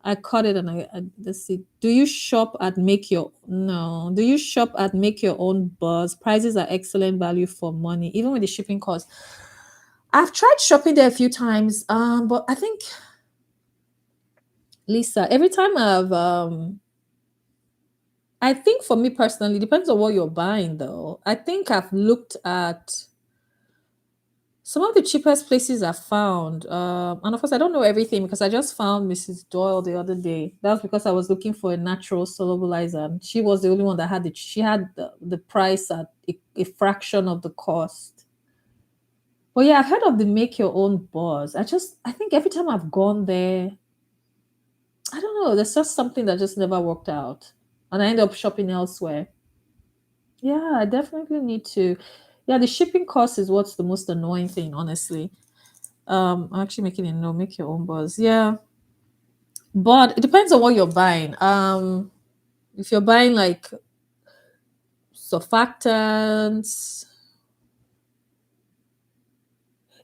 I cut it, and let's see. Do you shop at Make Your No? Do you shop at Make Your Own Buzz? Prices are excellent value for money, even with the shipping cost. I've tried shopping there a few times, but I think, Lisa, every time I think for me personally, depends on what you're buying though. I think I've looked at some of the cheapest places I found. And of course, I don't know everything because I just found Mrs. Doyle the other day. That was because I was looking for a natural solubilizer, and she was the only one that had it. She had the price at a fraction of the cost. But yeah, I've heard of the Make Your Own Buzz. I think every time I've gone there, I don't know, there's just something that just never worked out. And I end up shopping elsewhere. Yeah, I definitely need to. Yeah, the shipping cost is what's the most annoying thing, honestly. I'm actually making a note, make your own buzz. Yeah, but it depends on what you're buying. If you're buying like surfactants,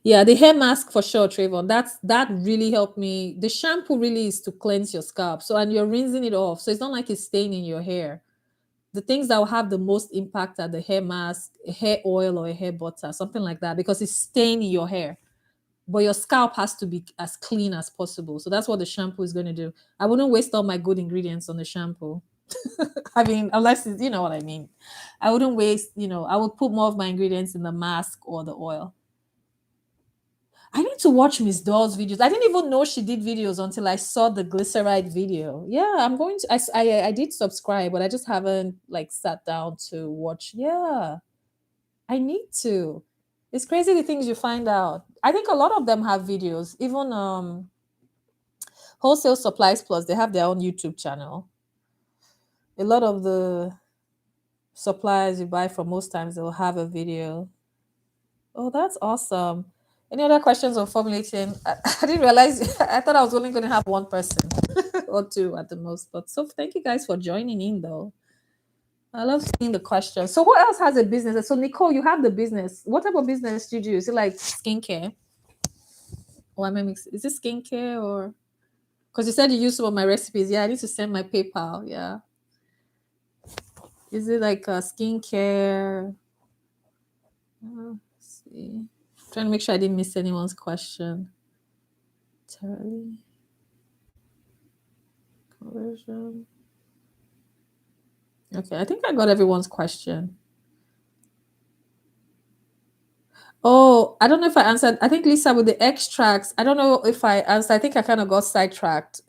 yeah, the hair mask for sure, Trayvon. That really helped me. The shampoo really is to cleanse your scalp. So and you're rinsing it off. So it's not like it's staying in your hair. The things that will have the most impact are the hair mask, a hair oil, or a hair butter, something like that, because it's staying in your hair. But your scalp has to be as clean as possible. So that's what the shampoo is going to do. I wouldn't waste all my good ingredients on the shampoo. I mean, unless it's, you know what I mean. I wouldn't waste, I would put more of my ingredients in the mask or the oil. I need to watch Miss Doll's videos. I didn't even know she did videos until I saw the glyceride video. Yeah, I'm going to. I did subscribe, but I just haven't like sat down to watch. Yeah, I need to. It's crazy the things you find out. I think a lot of them have videos. Even Wholesale Supplies Plus, they have their own YouTube channel. A lot of the suppliers you buy from most times they'll have a video. Oh, that's awesome. Any other questions on formulating? I didn't realize I thought I was only going to have one person or two at the most. But so thank you guys for joining in though. I love seeing the questions. So who else has a business? So Nicole, you have the business. What type of business do you do? Is it like skincare? Or am I mix? Is it skincare or because you said you use some of my recipes? Yeah, I need to send my PayPal. Yeah. Is it like skincare? Let's see. Trying to make sure I didn't miss anyone's question. Terribly. Conversion. Okay, I think I got everyone's question. Oh, I don't know if I answered. I think Lisa with the extracts. I don't know if I answered. I think I kind of got sidetracked.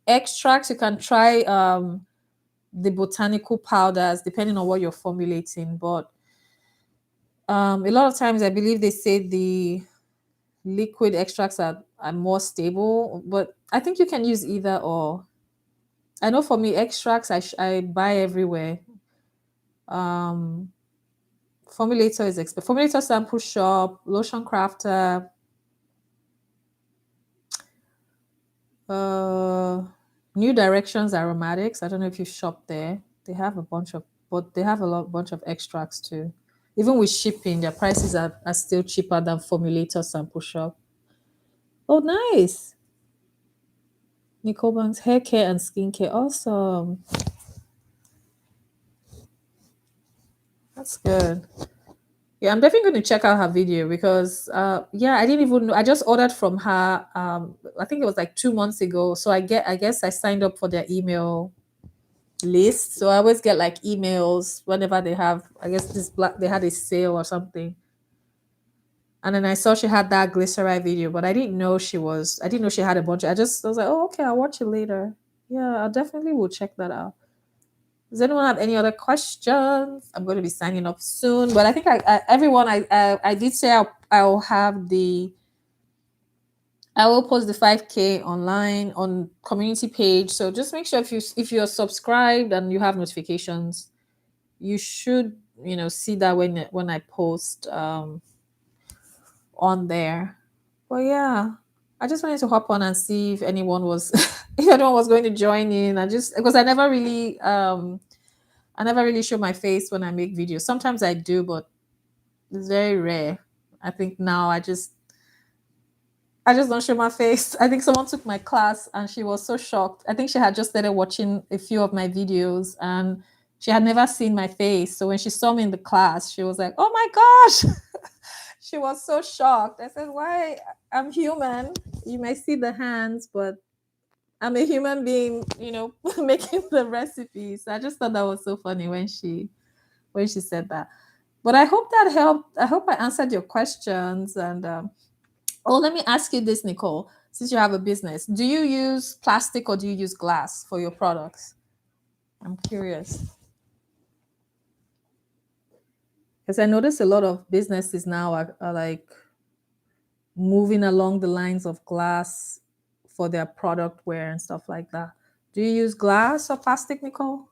Extracts you can try the botanical powders depending on what you're formulating, but a lot of times I believe they say the liquid extracts are more stable, but I think you can use either or. I know for me extracts I buy everywhere. Um Formulator is Formulator Sample Shop, Lotion Crafter, uh, New Directions Aromatics. I don't know if you shop there. They have a bunch of, but they have bunch of extracts too. Even with shipping, their prices are still cheaper than Formulator Sample Shop. Oh, nice. Nicole Banks hair care and skincare. Awesome. That's good. Yeah, I'm definitely going to check out her video because yeah, I didn't even know. I just ordered from her I think it was like 2 months ago. So I guess I signed up for their email list. So I always get like emails whenever they have I guess they had a sale or something. And then I saw she had that glyceride video, but I didn't know she had a bunch. I was like, oh okay, I'll watch it later. Yeah, I definitely will check that out. Does anyone have any other questions? I'm going to be signing off soon, but I think everyone I did say I'll have I will post the 5K online on community page. So just make sure if you're subscribed and you have notifications, you should see that when I post on there. But yeah, I just wanted to hop on and see if anyone was if anyone was going to join in. I just because I never really show my face when I make videos. Sometimes I do, but it's very rare. I think now I just don't show my face. I think someone took my class and she was so shocked. I think she had just started watching a few of my videos and she had never seen my face. So when she saw me in the class, she was like, "Oh my gosh." She was so shocked. I said, "Why? I'm human. You may see the hands, but I'm a human being, making the recipes." I just thought that was so funny when she said that. But I hope that helped. I hope I answered your questions. And oh, let me ask you this, Nicole. Since you have a business, do you use plastic or do you use glass for your products? I'm curious because I notice a lot of businesses now are like moving along the lines of glass for their product wear and stuff like that. Do you use glass or plastic, Nicole?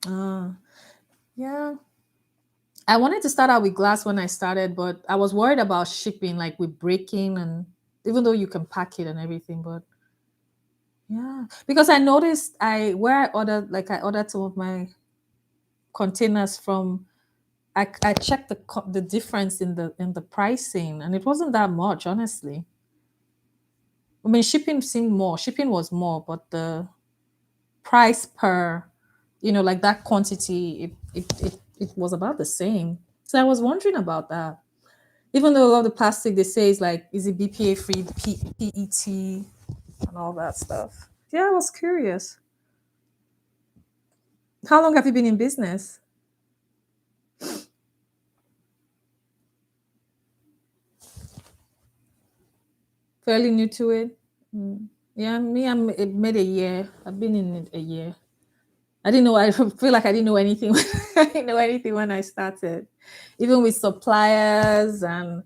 Uh, yeah. I wanted to start out with glass when I started, but I was worried about shipping, like with breaking, and even though you can pack it and everything, but yeah, because I noticed I ordered some of my containers from. I checked the difference in the pricing, and it wasn't that much, honestly. I mean, shipping was more, but the price per, like that quantity, it was about the same. So I was wondering about that. Even though a lot of the plastic they say is like, is it BPA free, PET, and all that stuff. Yeah, I was curious. How long have you been in business? Fairly new to it. Mm. Yeah, it made a year. I've been in it a year. I didn't know. I feel like I didn't know anything. I didn't know anything when I started, even with suppliers and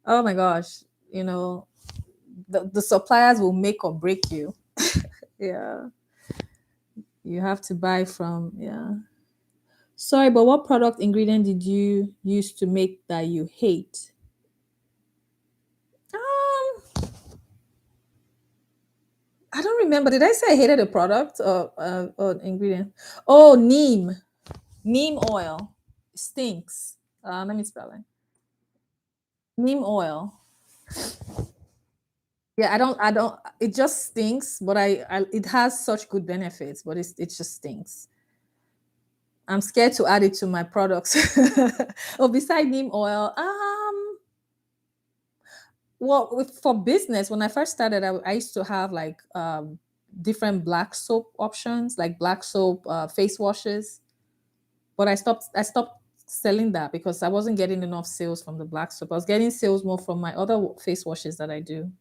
oh my gosh, the suppliers will make or break you. Yeah, you have to buy from. Yeah. Sorry, but what product ingredient did you use to make that you hate? Um, I don't remember. Did I say I hated a product or ingredient? Oh, neem oil stinks. Let me spell it. Neem oil. Yeah, I don't. It just stinks, but it has such good benefits, but it just stinks. I'm scared to add it to my products. Oh, beside neem oil, well, for business, when I first started, I used to have like different black soap options, like black soap face washes. But I stopped selling that because I wasn't getting enough sales from the black soap. I was getting sales more from my other face washes that I do.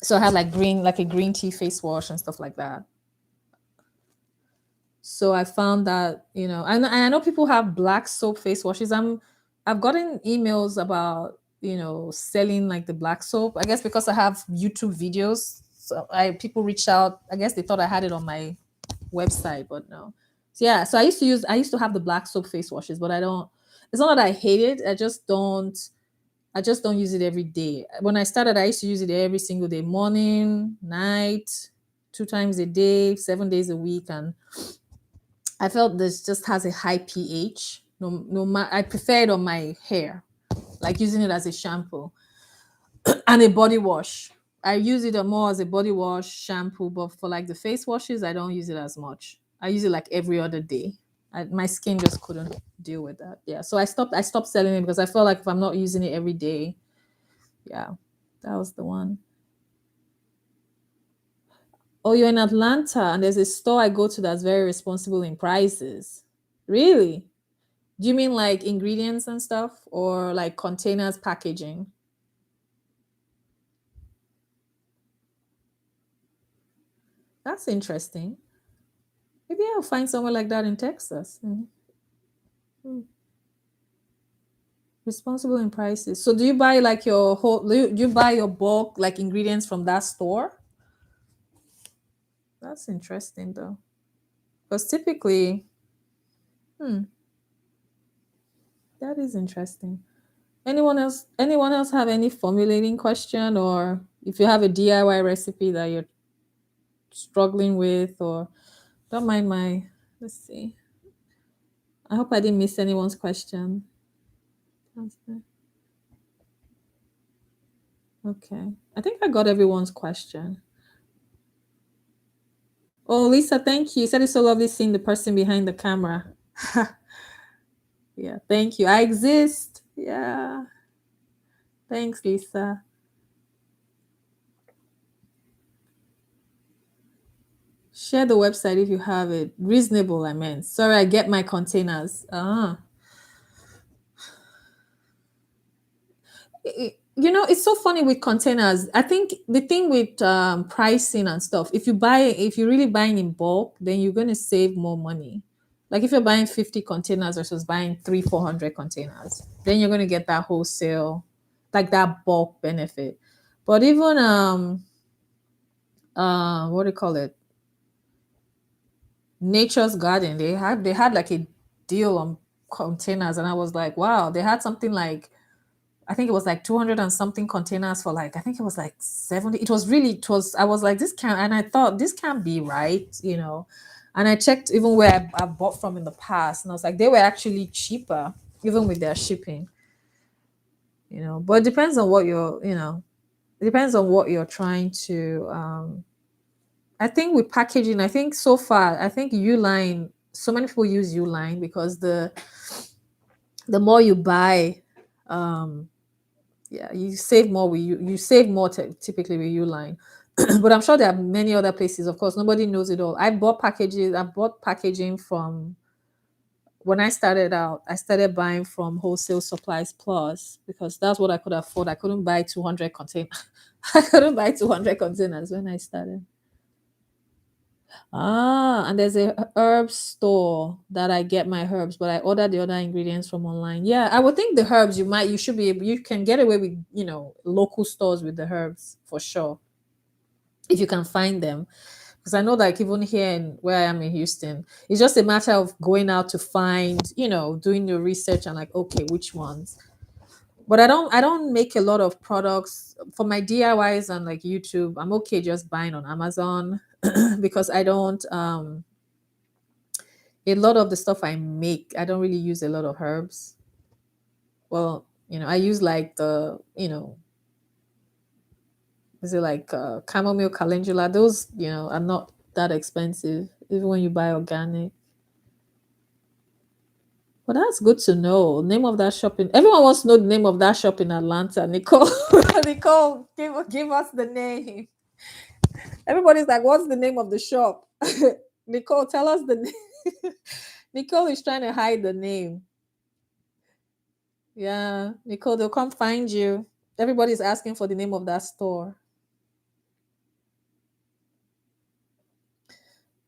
So I had like a green tea face wash and stuff like that. So I found that, and I know people have black soap face washes. I've gotten emails about, selling like the black soap. I guess because I have YouTube videos. So people reached out. I guess they thought I had it on my website, but no. So yeah, so I used to have the black soap face washes, but I don't, it's not that I hate it. I just don't use it every day. When I started, I used to use it every single day, morning, night, 2 times a day, 7 days a week, and I felt this just has a high pH. I prefer it on my hair, like using it as a shampoo and a body wash. I use it more as a body wash, shampoo, but for like the face washes, I don't use it as much. I use it like every other day. My skin just couldn't deal with that. Yeah, so I stopped selling it because I felt like if I'm not using it every day, yeah, that was the one. Oh, you're in Atlanta, and there's a store I go to that's very responsible in prices. Really? Do you mean like ingredients and stuff or like containers packaging? That's interesting. Maybe I'll find somewhere like that in Texas. Mhm. Hmm. Responsible in prices. So do you buy like your whole do you buy your bulk like ingredients from that store? That's interesting though. Because typically, hmm, that is interesting. Anyone else have any formulating question, or if you have a DIY recipe that you're struggling with, or don't mind my, let's see. I hope I didn't miss anyone's question. Okay. I think I got everyone's question. Oh, Lisa, thank you. You said it's so lovely seeing the person behind the camera. Yeah, thank you. I exist. Yeah. Thanks, Lisa. Share the website if you have it. Reasonable, I meant. Sorry, I get my containers. It's so funny with containers. I think the thing with pricing and stuff, if you're really buying in bulk, then you're going to save more money. Like if you're buying 50 containers versus buying 400 containers, then you're going to get that wholesale, like that bulk benefit. But even what do you call it? Nature's Garden. They had like a deal on containers, and I was like, wow, they had something like, I think it was like 200 and something containers for like, I think it was like 70. I was like, this can't, and I thought this can't be right. And I checked even where I bought from in the past, and I was like, they were actually cheaper, even with their shipping. But it depends on it depends on what you're trying to, I think with packaging, I think so far, I think Uline, so many people use Uline because the more you buy, um, yeah, you save more with you save more typically with Uline. But I'm sure there are many other places. Of course, nobody knows it all. I bought packaging from, when I started out, I started buying from Wholesale Supplies Plus because that's what I could afford. I couldn't buy 200 containers. I couldn't buy 200 containers when I started. And there's a herb store that I get my herbs, but I order the other ingredients from online. Yeah, I would think the herbs you should be able, you can get away with, local stores with the herbs for sure if you can find them. Because I know, like, even here in where I am in Houston, it's just a matter of going out to find, doing your research and like, okay, which ones. But I don't make a lot of products for my DIYs and like YouTube. I'm okay just buying on Amazon because I don't a lot of the stuff I make, I don't really use a lot of herbs. Well, I use like is it like chamomile, calendula? Those, are not that expensive, even when you buy organic. But that's good to know. Name of that shopping. Everyone wants to know the name of that shop in Atlanta. Nicole, Nicole, give us the name. Everybody's like, what's the name of the shop? Nicole, tell us the name. Nicole is trying to hide the name. Yeah, Nicole, they'll come find you. Everybody's asking for the name of that store.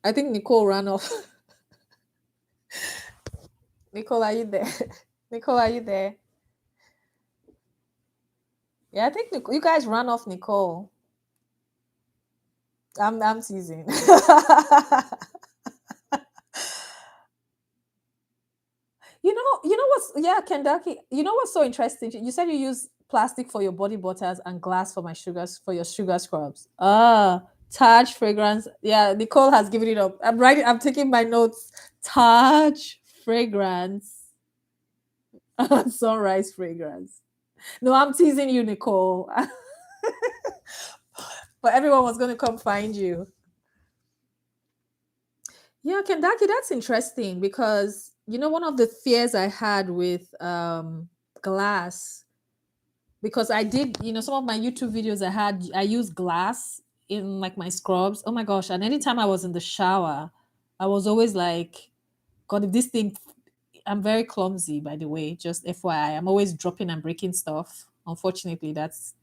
I think Nicole ran off. Nicole, are you there? Nicole, are you there? Yeah, I think you guys ran off Nicole. I'm teasing. What's, yeah, Kendaki. You know what's so interesting? You said you use plastic for your body butters and glass for your sugar scrubs. Taj fragrance. Yeah, Nicole has given it up. I'm taking my notes. Taj fragrance. Sunrise fragrance. No, I'm teasing you, Nicole. But everyone was gonna come find you. Yeah, Kendaki, that's interesting because one of the fears I had with glass, because I did, some of my YouTube videos I used glass in like my scrubs. Oh my gosh. And anytime I was in the shower, I was always like, God, if this thing, I'm very clumsy, by the way, just FYI. I'm always dropping and breaking stuff. Unfortunately, that's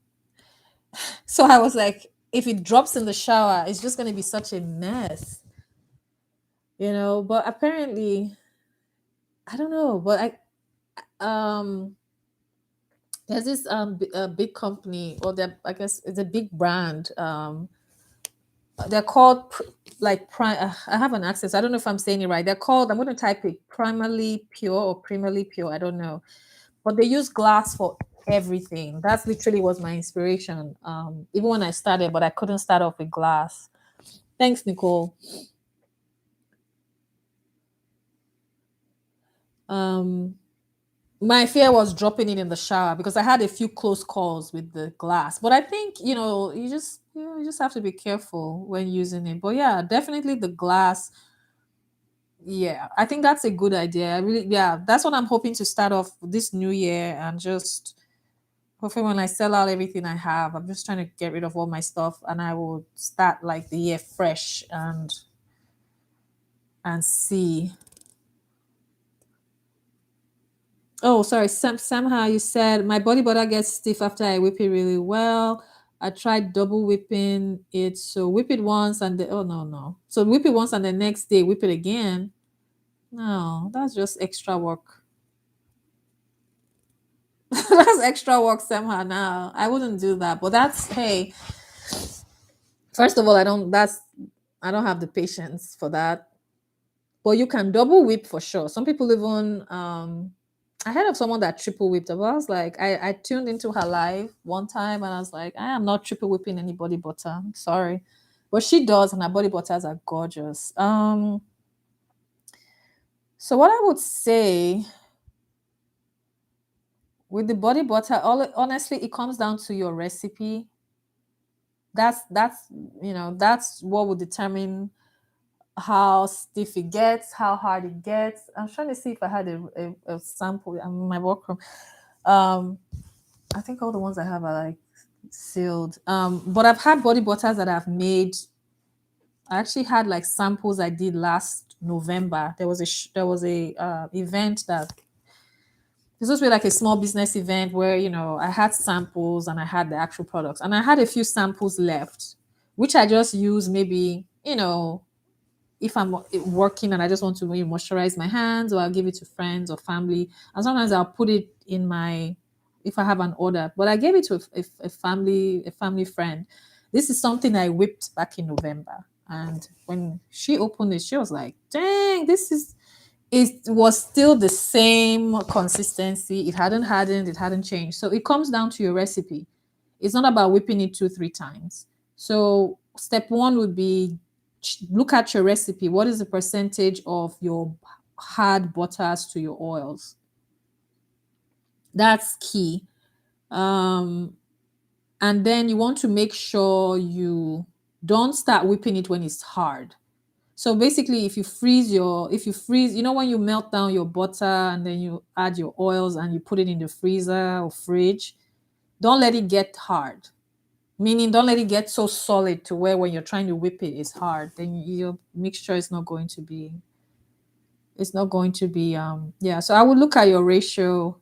so I was like, if it drops in the shower, it's just gonna be such a mess. But apparently, I don't know, but there's this big company, or I guess it's a big brand. They're called like prime. I have an access. I don't know if I'm saying it right. They're called. I'm going to type it primarily pure or primarily pure. I don't know, but they use glass for everything. That's literally was my inspiration. Even when I started, but I couldn't start off with glass. Thanks, Nicole. Um, my fear was dropping it in the shower because I had a few close calls with the glass. But I think you just have to be careful when using it. But yeah, definitely the glass. Yeah, I think that's a good idea. I really, yeah, that's what I'm hoping to start off this new year, and just hopefully when I sell out everything I have, I'm just trying to get rid of all my stuff, and I will start like the year fresh and see. Oh, sorry. Somehow you said my body butter gets stiff after I whip it really well. I tried double whipping it. So whip it once and oh no, no. So whip it once and the next day whip it again. No, that's just extra work. That's extra work somehow now. I wouldn't do that. But that's, hey, first of all, I don't have the patience for that. But you can double whip for sure. Some people even I heard of someone that triple whipped. But I was like, I tuned into her live one time and I was like, I am not triple whipping any body butter. I'm sorry. But she does, and her body butters are gorgeous. So what I would say with the body butter, honestly, it comes down to your recipe. That's that's what will determine how stiff it gets, how hard it gets. I'm trying to see if I had a sample. I'm in my workroom. Um, I think all the ones I have are like sealed. But I've had body butters that I've made. I actually had like samples I did last November. There was a event that this was like a small business event where I had samples and I had the actual products and I had a few samples left, which I just use maybe if I'm working and I just want to maybe moisturize my hands, or I'll give it to friends or family. And sometimes I'll put it in my, if I have an order. But I gave it to a family friend. This is something I whipped back in November. And when she opened it, she was like, dang, it was still the same consistency. It hadn't hardened, it hadn't changed. So it comes down to your recipe. It's not about whipping it 2-3 times. So step one would be look at your recipe. What is the percentage of your hard butters to your oils? That's key. And then you want to make sure you don't start whipping it when it's hard. So basically, if you freeze, when you melt down your butter and then you add your oils and you put it in the freezer or fridge, don't let it get hard. Meaning, don't let it get so solid to where when you're trying to whip it, it's hard. Then your mixture is not going to be. It's not going to be. Yeah. So I would look at your ratio,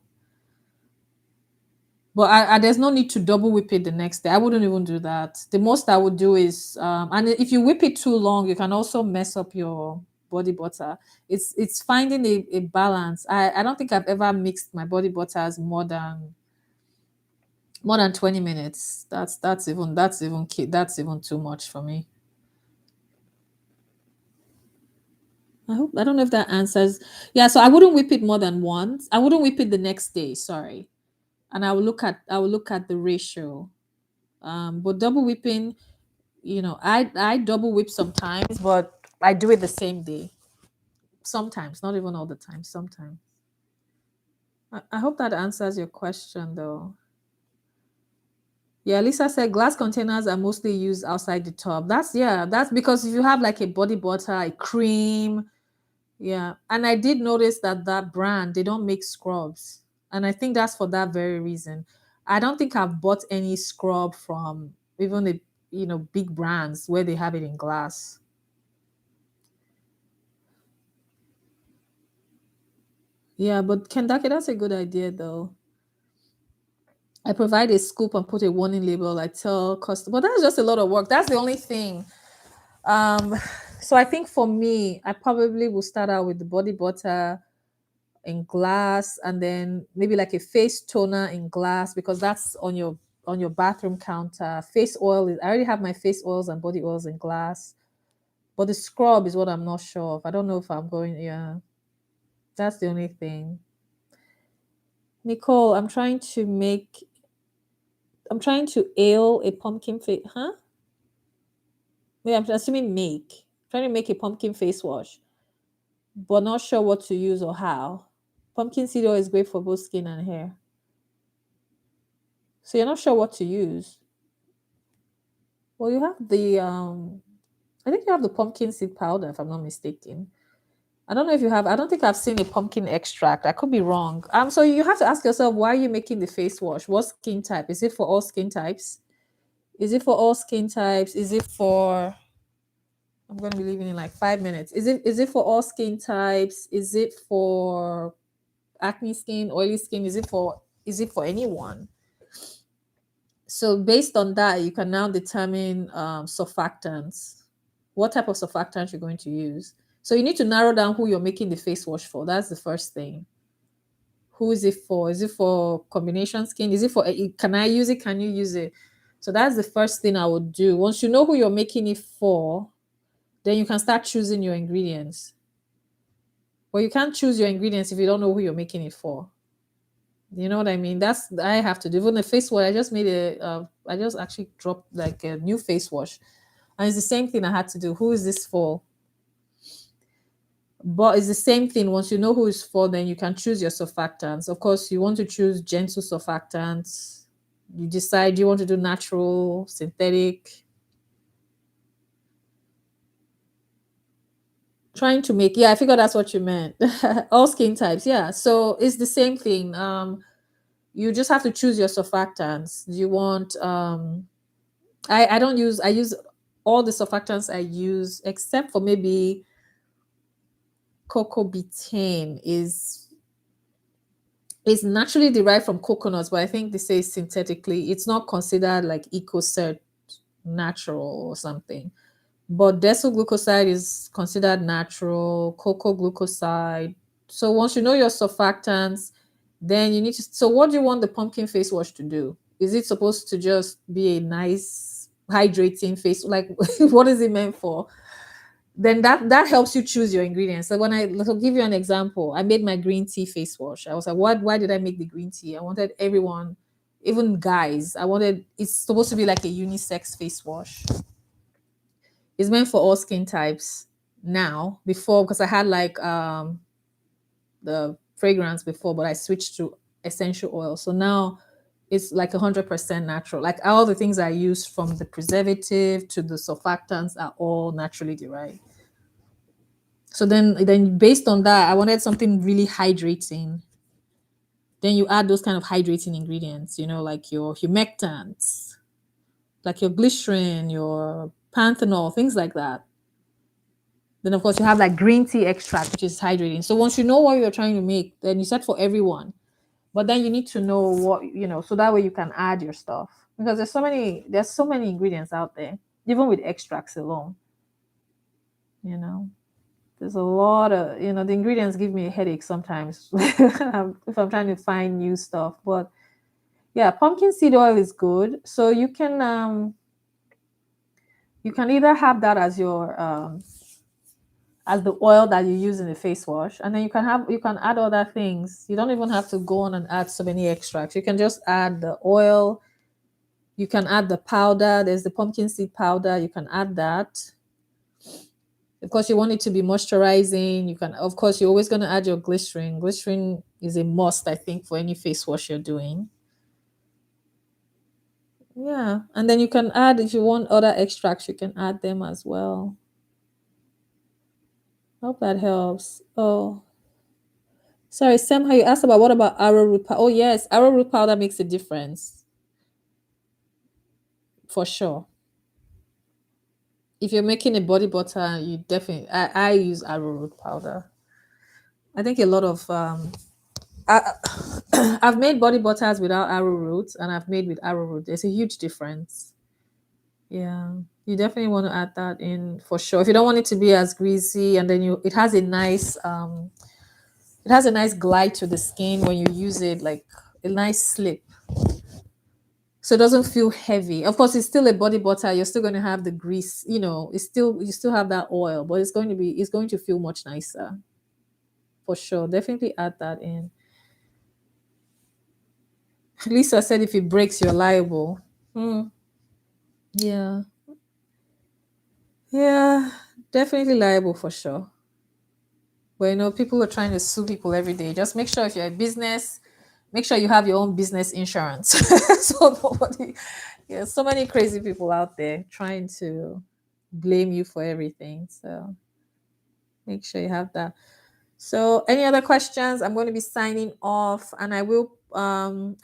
but there's no need to double whip it the next day. I wouldn't even do that. The most I would do is, and if you whip it too long, you can also mess up your body butter. It's finding a balance. I don't think I've ever mixed my body butters more than 20 minutes. That's even too much for me. I don't know if that answers. Yeah, so I wouldn't whip it more than once. I wouldn't whip it the next day, sorry. And I will look at the ratio. But double whipping, I double whip sometimes, but I do it the same day. Sometimes, not even all the time, sometimes. I hope that answers your question though. Yeah, Lisa said glass containers are mostly used outside the tub. That's because if you have like a body butter, a cream. Yeah, and I did notice that brand, they don't make scrubs, and I think that's for that very reason. I don't think I've bought any scrub from even the big brands where they have it in glass. Yeah, but Kendake, that's a good idea though. I provide a scoop and put a warning label. I tell customers, but that's just a lot of work. That's the only thing. Um, so I think for me, I probably will start out with the body butter in glass, and then maybe like a face toner in glass, because that's on your bathroom counter. Face oil is, I already have my face oils and body oils in glass, but the scrub is what I'm not sure of. I don't know if I'm going. Yeah, that's the only thing. Nicole, I'm trying to ale a pumpkin face. Huh? Yeah, I'm assuming make. Trying to make a pumpkin face wash, but not sure what to use or how. Pumpkin seed oil is great for both skin and hair. So you're not sure what to use. Well, you have I think you have the pumpkin seed powder, if I'm not mistaken. I don't know if you have. I don't think I've seen a pumpkin extract. I could be wrong. So you have to ask yourself, why are you making the face wash? What skin type? Is it for all skin types? Is it for all skin types? Is it for? I'm going to be leaving in like 5 minutes. Is it for all skin types? Is it for acne skin, oily skin? Is it for anyone? So based on that, you can now determine surfactants. What type of surfactants you're going to use. So you need to narrow down who you're making the face wash for. That's the first thing. Who is it for? Is it for combination skin? Is it for? Can I use it? Can you use it? So that's the first thing I would do. Once you know who you're making it for, then you can start choosing your ingredients. Well, you can't choose your ingredients if you don't know who you're making it for. You know what I mean? That's I have to do. Even the face wash, I just made I just actually dropped like a new face wash, and it's the same thing I had to do. Who is this for? But it's the same thing. Once you know who it's for, then you can choose your surfactants. Of course, you want to choose gentle surfactants. You decide you want to do natural, synthetic. Trying to make, yeah, I figured that's what you meant. All skin types, yeah. So it's the same thing. You just have to choose your surfactants. Do you want I don't use, I use all the surfactants I use except for maybe cocoa betaine is naturally derived from coconuts, but I think they say synthetically. It's not considered like EcoCert natural or something. But desoglucoside is considered natural, cocoa glucoside. So once you know your surfactants, then you need to. So what do you want the pumpkin face wash to do? Is it supposed to just be a nice hydrating face? Like, what is it meant for? Then that helps you choose your ingredients. So when I'll give you an example, I made my green tea face wash. I was like, what? Why did I make the green tea? I wanted everyone, even guys. I wanted it's supposed to be like a unisex face wash. It's meant for all skin types now. Before, because I had like the fragrance before, but I switched to essential oil. So now it's like 100% natural. Like all the things I use, from the preservative to the surfactants, are all naturally derived. So then based on that, I wanted something really hydrating. Then you add those kind of hydrating ingredients, like your humectants, like your glycerin, your panthenol, things like that. Then of course you have like green tea extract, which is hydrating. So once you know what you're trying to make, then you set for everyone. But then you need to know so that way you can add your stuff. Because there's so many ingredients out there, even with extracts alone. You know. There's a lot of, the ingredients give me a headache sometimes if I'm trying to find new stuff. But yeah, pumpkin seed oil is good. So you can either have that as the oil that you use in the face wash, and then you can add other things. You don't even have to go on and add so many extracts. You can just add the oil. You can add the powder. There's the pumpkin seed powder. You can add that. Of course, you want it to be moisturizing. You can, of course, you're always going to add your glycerin. Glycerin is a must, I think, for any face wash you're doing. Yeah, and then you can add, if you want other extracts, you can add them as well. Hope that helps. Oh, sorry, Sam, how you asked about what about arrowroot powder? Oh, yes, arrowroot powder makes a difference for sure. If you're making a body butter, you definitely, I use arrowroot powder. I think a lot of I, I've made body butters without arrowroot, and I've made with arrowroot. There's a huge difference. Yeah, you definitely want to add that in for sure. If you don't want it to be as greasy, and then it has a nice glide to the skin when you use it, like a nice slip, so it doesn't feel heavy. Of course, it's still a body butter. You're still going to have the grease. You still have that oil, but it's going to feel much nicer for sure. Definitely add that in. Lisa said if it breaks, you're liable. Hmm. Yeah. Yeah. Definitely liable for sure. But people are trying to sue people every day. Just make sure if you're a business, make sure you have your own business insurance. So nobody, yeah, so many crazy people out there trying to blame you for everything. So make sure you have that. So any other questions? I'm going to be signing off, and I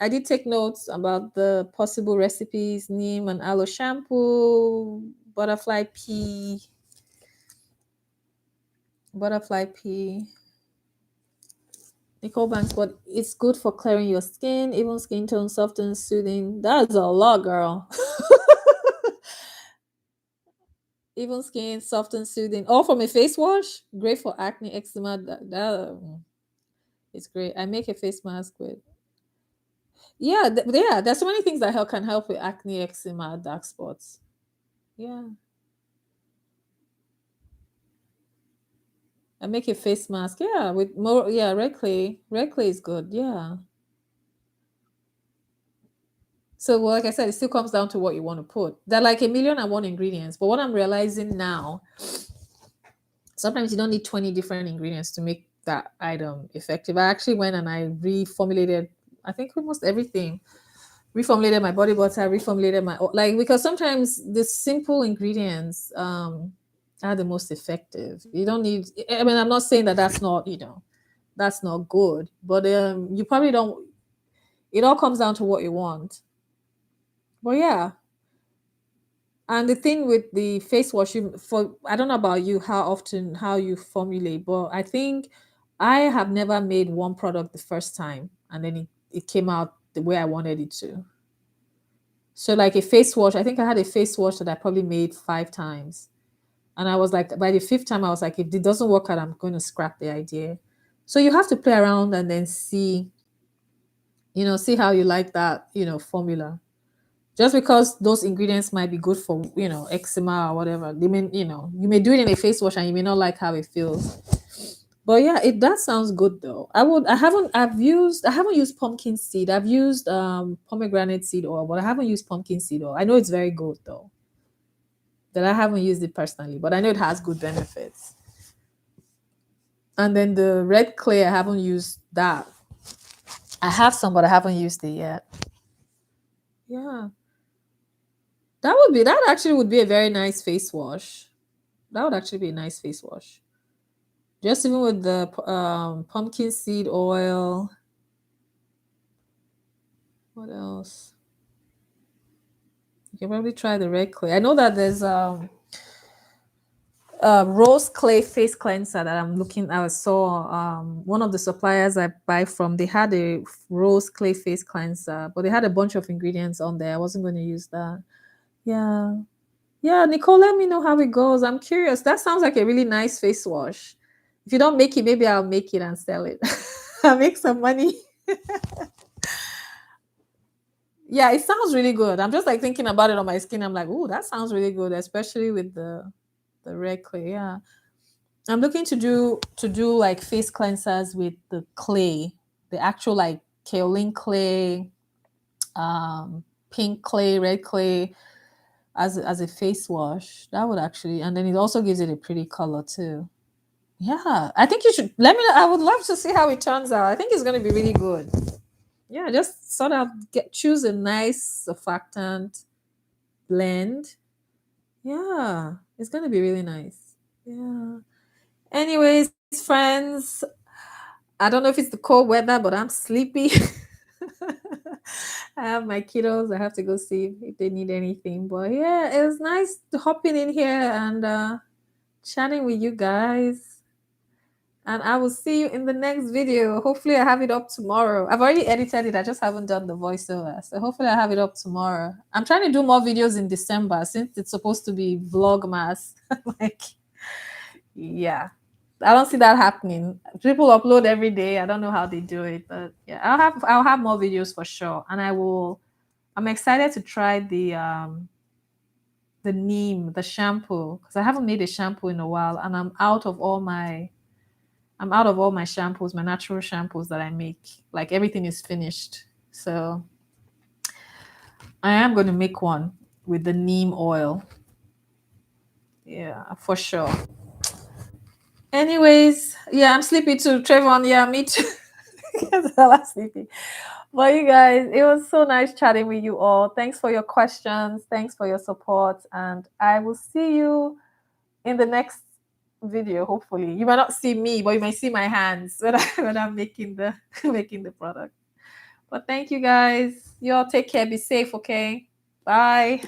did take notes about the possible recipes: neem and aloe shampoo, butterfly pea. Nicole Banks, but it's good for clearing your skin, even skin tone, soft and soothing. That's a lot, girl. Even skin, soft and soothing. All from a face wash. Great for acne, eczema. It's great. I make a face mask with. Yeah, yeah. There's so many things that can help with acne, eczema, dark spots. Yeah. I make a face mask. Yeah, with more. Yeah, red clay. Red clay is good. Yeah. So, well, like I said, it still comes down to what you want to put. There are like a million and one ingredients. But what I'm realizing now, sometimes you don't need 20 different ingredients to make that item effective. I actually went and I reformulated, I think almost everything. Reformulated my body butter, reformulated my, like, because sometimes the simple ingredients are the most effective. You don't need, I mean, I'm not saying that that's not, that's not good, but you probably don't, it all comes down to what you want. But yeah. And the thing with the face wash, for I don't know about you, how you formulate, but I think I have never made one product the first time and then it came out the way I wanted it to. So like a face wash, I think I had a face wash that I probably made 5 times. And I was like, by the fifth time, I was like, if it doesn't work out, I'm going to scrap the idea. So you have to play around and then see, see how you like that, formula. Just because those ingredients might be good for, eczema or whatever, they may, you may do it in a face wash and you may not like how it feels. But yeah, it does sounds good though. I haven't used pumpkin seed. I've used pomegranate seed oil, but I haven't used pumpkin seed oil. I know it's very good though. That I haven't used it personally, but I know it has good benefits. And then the red clay, I haven't used that. I have some, but I haven't used it yet. Yeah. That actually would be a very nice face wash. That would actually be a nice face wash. Just even with the pumpkin seed oil. What else? You can probably try the red clay. I know that there's rose clay face cleanser that I'm looking. I saw one of the suppliers I buy from. They had a rose clay face cleanser, but they had a bunch of ingredients on there. I wasn't going to use that. Yeah, yeah. Nicole, let me know how it goes. I'm curious. That sounds like a really nice face wash. If you don't make it, maybe I'll make it and sell it. I'll make some money. Yeah, it sounds really good. I'm just like thinking about it on my skin. I'm like, oh, that sounds really good, especially with the red clay. Yeah. I'm looking to do like face cleansers with the clay, the actual like kaolin clay, pink clay, red clay as a face wash. That would actually, and then it also gives it a pretty color too. Yeah, I think you should let me know. I would love to see how it turns out. I think it's going to be really good. Yeah, just sort of choose a nice surfactant blend. Yeah, it's going to be really nice. Yeah. Anyways, friends, I don't know if it's the cold weather, but I'm sleepy. I have my kiddos. I have to go see if they need anything. But yeah, it was nice hopping in here and chatting with you guys. And I will see you in the next video. Hopefully, I have it up tomorrow. I've already edited it. I just haven't done the voiceover. So hopefully, I have it up tomorrow. I'm trying to do more videos in December since it's supposed to be Vlogmas. Like, yeah. I don't see that happening. People upload every day. I don't know how they do it, but yeah, I'll have more videos for sure. And I'm excited to try the neem, the shampoo, because I haven't made a shampoo in a while, and I'm out of all my shampoos, my natural shampoos that I make. Like everything is finished. So I am going to make one with the neem oil. Yeah, for sure. Anyways, yeah, I'm sleepy too. Trayvon, yeah, me too. Because I'm sleepy. Well, you guys, it was so nice chatting with you all. Thanks for your questions. Thanks for your support. And I will see you in the next video, hopefully. You might not see me, but you might see my hands when I'm making the making the product. But thank you guys. You all take care. Be safe, okay? Bye.